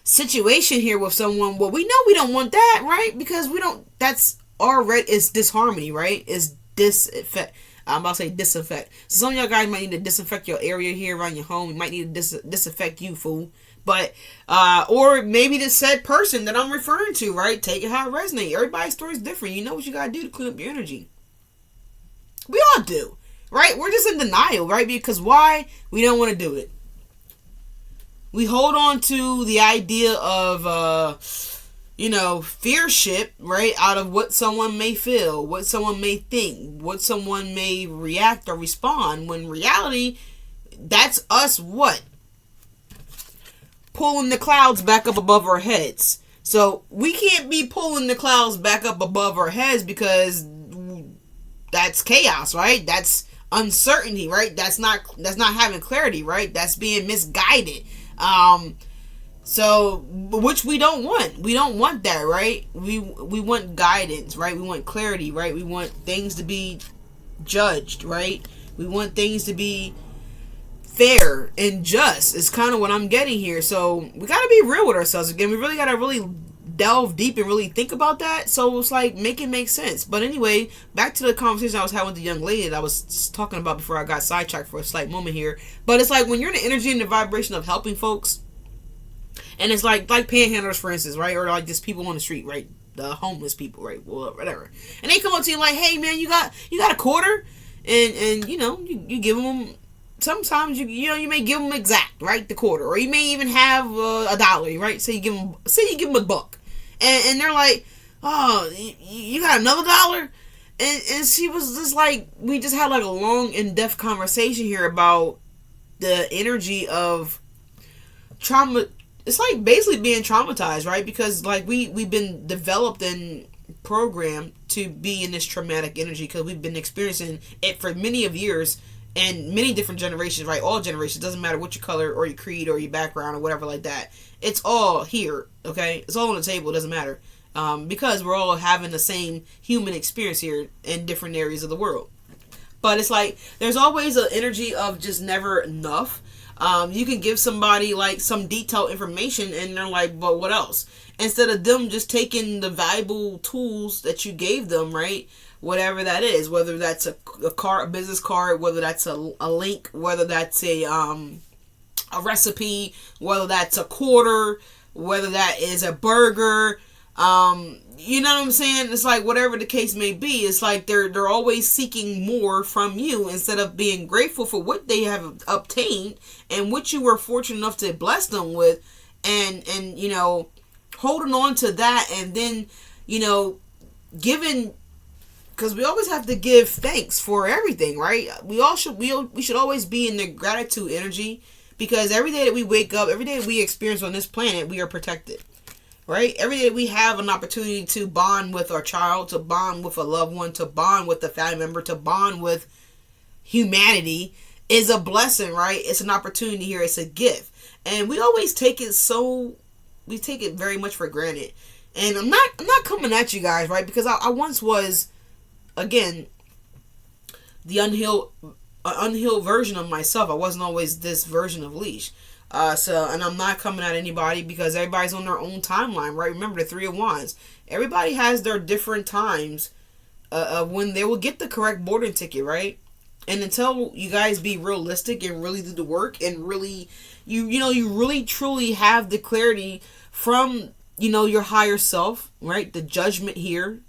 situation here with someone, well, we know we don't want that, right? Because we don't, that's already, it's disharmony, right? It's disinfect. I'm about to say disinfect. So some of y'all guys might need to disinfect your area here around your home. You might need to disinfect you, fool. But, or maybe the said person that I'm referring to, right? Take it how it resonates. Everybody's story is different. You know what you gotta do to clean up your energy. We all do, right? We're just in denial, right? Because why? We don't want to do it. We hold on to the idea of, fearship, right? Out of what someone may feel, what someone may think, what someone may react or respond. When in reality, that's us what? Pulling the clouds back up above our heads. So we can't be pulling the clouds back up above our heads, because that's chaos, right? That's uncertainty, right? That's not having clarity, right? That's being misguided. So, which we don't want. We don't want that, right? We want guidance, right? We want clarity, right? We want things to be judged, right? We want things to be fair and just. Is kind of what I'm getting here. So we got to be real with ourselves again. We really got to really delve deep and really think about that. So it's like, make it make sense. But anyway, back to the conversation I was having with the young lady that I was talking about before I got sidetracked for a slight moment here. But it's like, when you're in the energy and the vibration of helping folks, and it's like panhandlers, for instance, right? Or like just people on the street, right? The homeless people, right? Well, whatever. And they come up to you like, hey man, you got a quarter? And you give them. Sometimes you may give them exact, right, the quarter, or you may even have $1, right? Say you give them $1, and they're like, oh, you got another $1, and she was just like, we just had like a long in-depth conversation here about the energy of trauma. It's like basically being traumatized, right? Because like we've been developed and programmed to be in this traumatic energy, because we've been experiencing it for many of years. And many different generations, right? All generations. Doesn't matter what your color or your creed or your background or whatever like that. It's all here, okay? It's all on the table. It doesn't matter. Because we're all having the same human experience here in different areas of the world. But it's like, there's always an energy of just never enough. You can give somebody like some detailed information and they're like, but what else? Instead of them just taking the valuable tools that you gave them, right? Whatever that is, whether that's a business card, whether that's a link, whether that's a recipe, whether that's a quarter, whether that is a burger, you know what I'm saying? It's like, whatever the case may be, it's like they're always seeking more from you instead of being grateful for what they have obtained and what you were fortunate enough to bless them with, and holding on to that, and then giving. Because we always have to give thanks for everything, right? We should always be in the gratitude energy, because every day that we wake up, every day that we experience on this planet, we are protected, right? Every day we have an opportunity to bond with our child, to bond with a loved one, to bond with a family member, to bond with humanity is a blessing, right? It's an opportunity here. It's a gift. And we always take it very much for granted. And I'm not coming at you guys, right? Because I once was, again, the unhealed version of myself. I wasn't always this version of Leash. And I'm not coming at anybody, because everybody's on their own timeline, right? Remember the Three of Wands. Everybody has their different times of when they will get the correct boarding ticket, right? And until you guys be realistic and really do the work, and really, you really truly have the clarity from, your higher self, right? The judgment here.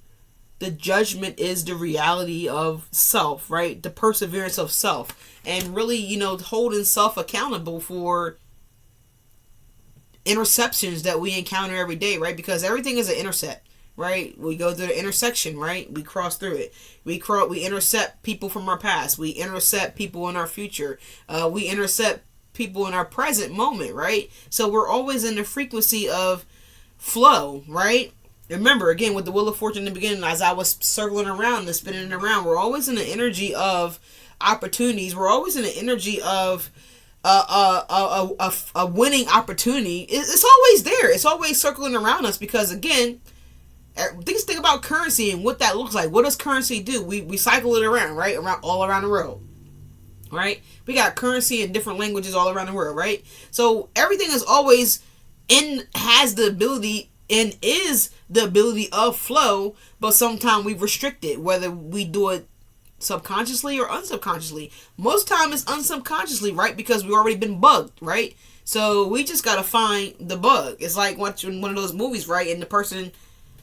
The judgment is the reality of self, right? The perseverance of self. And really, holding self accountable for interceptions that we encounter every day, right? Because everything is an intercept, right? We go through the intersection, right? We cross through it. We intercept people from our past. We intercept people in our future. We intercept people in our present moment, right? So we're always in the frequency of flow, right? Remember, again, with the Wheel of Fortune in the beginning, as I was circling around and spinning around, we're always in the energy of opportunities. We're always in the energy of a winning opportunity. It's always there. It's always circling around us because, again, think about currency and what that looks like. What does currency do? We cycle it around, right? All around the world, right? We got currency in different languages all around the world, right? So everything is always has the ability and is the ability of flow, but sometimes we restrict it, whether we do it subconsciously or unsubconsciously. Most time it's unsubconsciously, right? Because we've already been bugged, right? So we just gotta find the bug. It's like watching one of those movies, right? And the person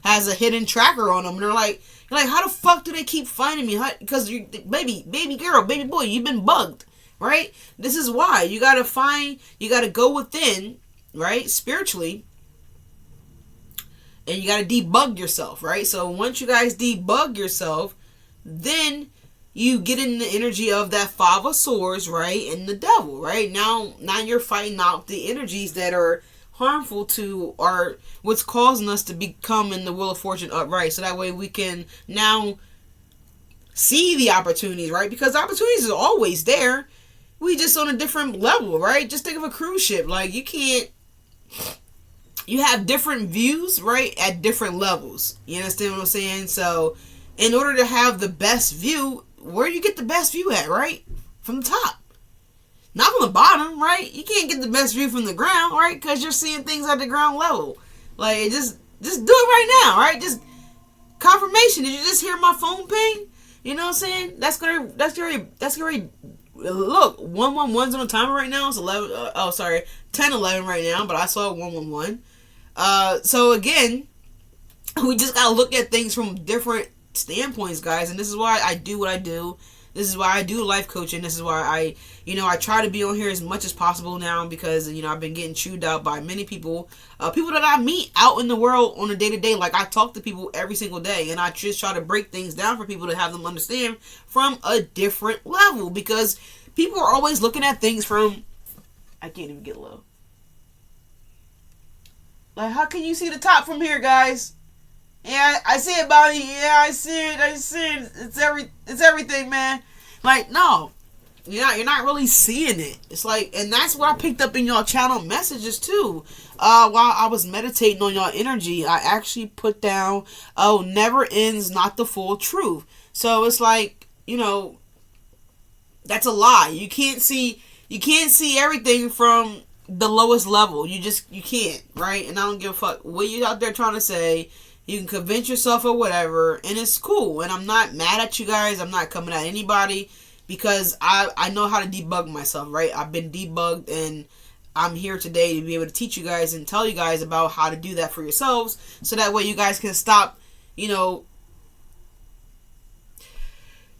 has a hidden tracker on them, and you're like, how the fuck do they keep finding me? Because you, baby girl, baby boy, you've been bugged, right? This is why you gotta go within, right, spiritually, and you gotta debug yourself, right? So once you guys debug yourself, then you get in the energy of that Five of Swords, right, and the Devil, right? Now you're fighting out the energies that are harmful to our, what's causing us to become in the Wheel of Fortune upright. So that way we can now see the opportunities, right? Because opportunities are always there. We just on a different level, right? Just think of a cruise ship. Like, you have different views, right, at different levels. You understand what I'm saying? So in order to have the best view, where do you get the best view at, right? From the top. Not from the bottom, right? You can't get the best view from the ground, right? Because you're seeing things at the ground level. Like, just do it right now, right? Just confirmation. Did you just hear my phone ping? You know what I'm saying? That's gonna look, 111's on the timer right now. It's 10:11 right now, but I saw 111. So again, we just gotta look at things from different standpoints, guys, and this is why I do what I do. This is why I do life coaching. This is why I try to be on here as much as possible now, because I've been getting chewed out by many people, people that I meet out in the world on a day-to-day. Like, I talk to people every single day, and I just try to break things down for people to have them understand from a different level, because people are always looking at things from, I can't even get low. Like, how can you see the top from here, guys? Yeah, I see it, Bobby. Yeah, I see it. It's everything, man. Like, no, you're not really seeing it. It's like, and that's what I picked up in y'all channel messages too. While I was meditating on y'all energy, I actually put down, "Oh, never ends, not the full truth." So it's like, that's a lie. You can't see everything from the lowest level. You can't, right? And I don't give a fuck what you out there trying to say. You can convince yourself or whatever, and it's cool. And I'm not mad at you guys. I'm not coming at anybody, because I know how to debug myself, right? I've been debugged, and I'm here today to be able to teach you guys and tell you guys about how to do that for yourselves, so that way you guys can stop,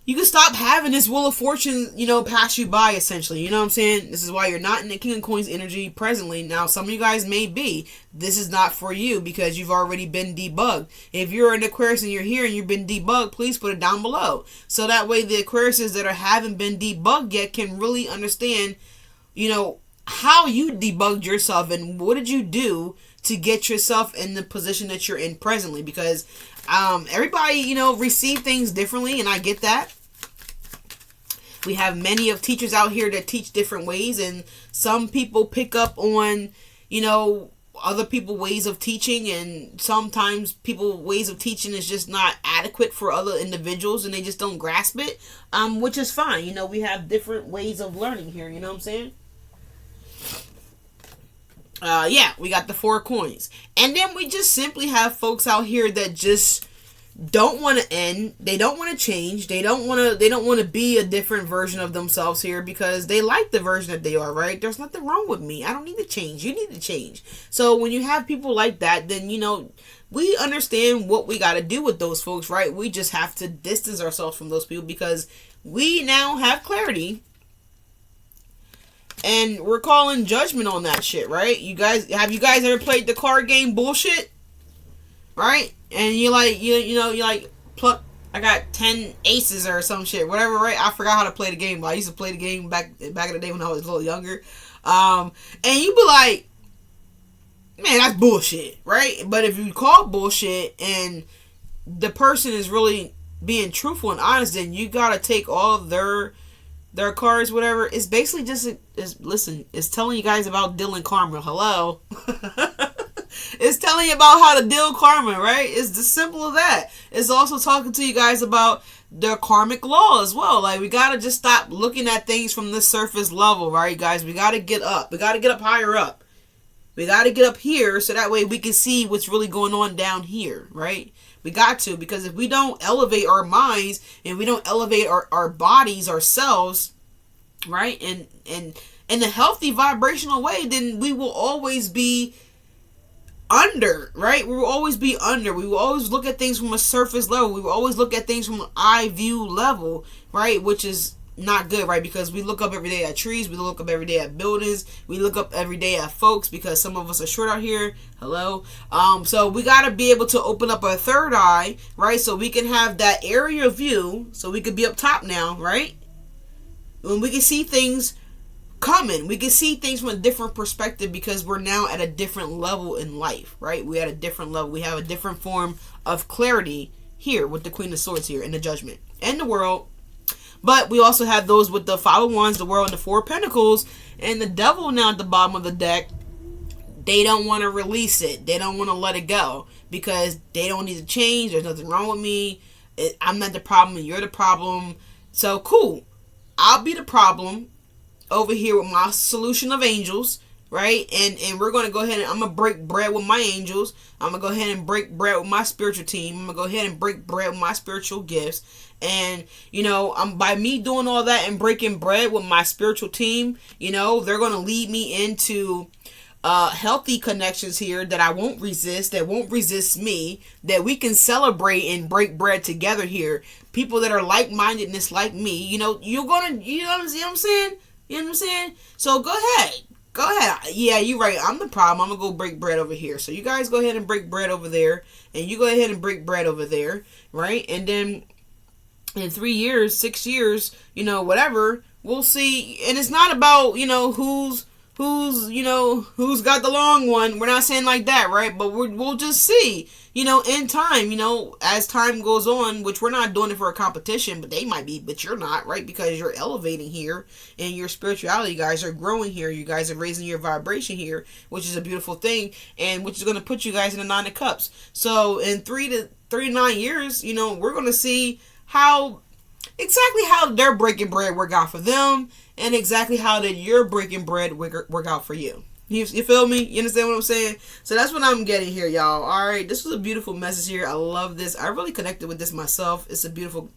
you can stop having this Wheel of Fortune, pass you by, essentially. You know what I'm saying? This is why you're not in the King of Coins energy presently. Now, some of you guys may be. This is not for you, because you've already been debugged. If you're an Aquarius and you're here and you've been debugged, please put it down below. So that way the Aquariuses that haven't been debugged yet can really understand, how you debugged yourself and what did you do to get yourself in the position that you're in presently. Because everybody, receive things differently, and I get that. We have many of teachers out here that teach different ways, and some people pick up on, other people ways of teaching, and sometimes people ways of teaching is just not adequate for other individuals, and they just don't grasp it, which is fine. We have different ways of learning here, you know what I'm saying? Yeah, we got the 4 coins. And then we just simply have folks out here that just don't want to end. They don't want to change. They don't want to be a different version of themselves here, because they like the version that they are, right? There's nothing wrong with me. I don't need to change. You need to change. So when you have people like that, then, we understand what we got to do with those folks, right? We just have to distance ourselves from those people, because we now have clarity. And we're calling judgment on that shit, right? Have you guys ever played the card game Bullshit? Right? And you pluck, I got 10 aces or some shit, whatever, right? I forgot how to play the game, but I used to play the game back in the day when I was a little younger. And you be like, man, that's bullshit, right? But if you call bullshit and the person is really being truthful and honest, then you gotta take all of their cards, whatever. It's basically just listen. It's telling you guys about dealing karma. Hello. It's telling you about how to deal karma, right? It's as simple as that. It's also talking to you guys about their karmic law as well. Like, we gotta just stop looking at things from the surface level, right, guys? We gotta get up. We gotta get up higher up. We gotta get up here so that way we can see what's really going on down here, right? We got to, because if we don't elevate our minds and we don't elevate our bodies, ourselves, right, and in a healthy vibrational way, then we will always be under, right? We will always be under. We will always look at things from a surface level. We will always look at things from an eye view level, right? Which is not good, right? Because we look up every day at trees, we look up every day at buildings, we look up every day at folks, because some of us are short out here. Hello. So we got to be able to open up our third eye, right? So we can have that area view, so we could be up top now, right? When we can see things coming, we can see things from a different perspective, because we're now at a different level in life, right? We're at a different level. We have a different form of clarity here with the Queen of Swords here in the Judgment and the World. But we also have those with the Five of Wands, the World, and the Four of Pentacles, and the Devil now at the bottom of the deck. They don't want to release it. They don't want to let it go, because they don't need to change. There's nothing wrong with me. I'm not the problem, and you're the problem. So cool. I'll be the problem over here with my solution of angels, right? And we're going to go ahead and I'm going to break bread with my angels. I'm going to go ahead and break bread with my spiritual team. I'm going to go ahead and break bread with my spiritual gifts. And, you know, by me doing all that and breaking bread with my spiritual team, you know, they're going to lead me into healthy connections here that I won't resist, that won't resist me, that we can celebrate and break bread together here. People that are like-mindedness like me, you know, you're going to, you know what I'm saying? You know what I'm saying? So go ahead. Go ahead. Yeah, you're right. I'm the problem. I'm going to go break bread over here. So you guys go ahead and break bread over there. And you go ahead and break bread over there. Right? And then in 3 years, 6 years, you know, whatever, we'll see. And it's not about, you know, who's got the long one. We're not saying like that, right? But we'll just see, you know, in time, you know, as time goes on, which we're not doing it for a competition, but they might be, but you're not, right? Because you're elevating here and your spirituality, you guys are growing here. You guys are raising your vibration here, which is a beautiful thing, and which is going to put you guys in the Nine of Cups. So in 3 to 9 years, you know, we're going to see exactly how their breaking bread work out for them, and exactly how did your breaking bread work out for you. You feel me? You understand what I'm saying? So that's what I'm getting here, y'all. All right, this was a beautiful message here. I love this. I really connected with this myself. It's a beautiful,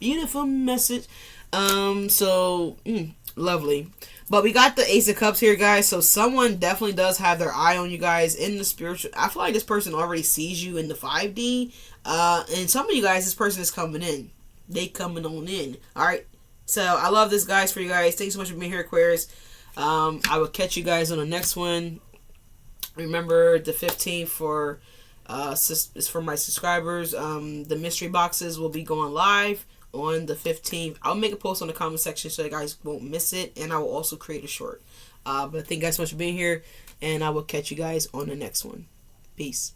beautiful message. Lovely. But we got the Ace of Cups here, guys. So someone definitely does have their eye on you guys in the spiritual. I feel like this person already sees you in the 5D. And some of you guys, this person is coming in. They coming on in. All right. So I love this, guys, for you guys. Thanks so much for being here, Aquarius. I will catch you guys on the next one. Remember, the 15th is for my subscribers. The mystery boxes will be going live on the 15th. I'll make a post on the comment section so you guys won't miss it, and I will also create a short. But thank you guys so much for being here, and I will catch you guys on the next one. Peace.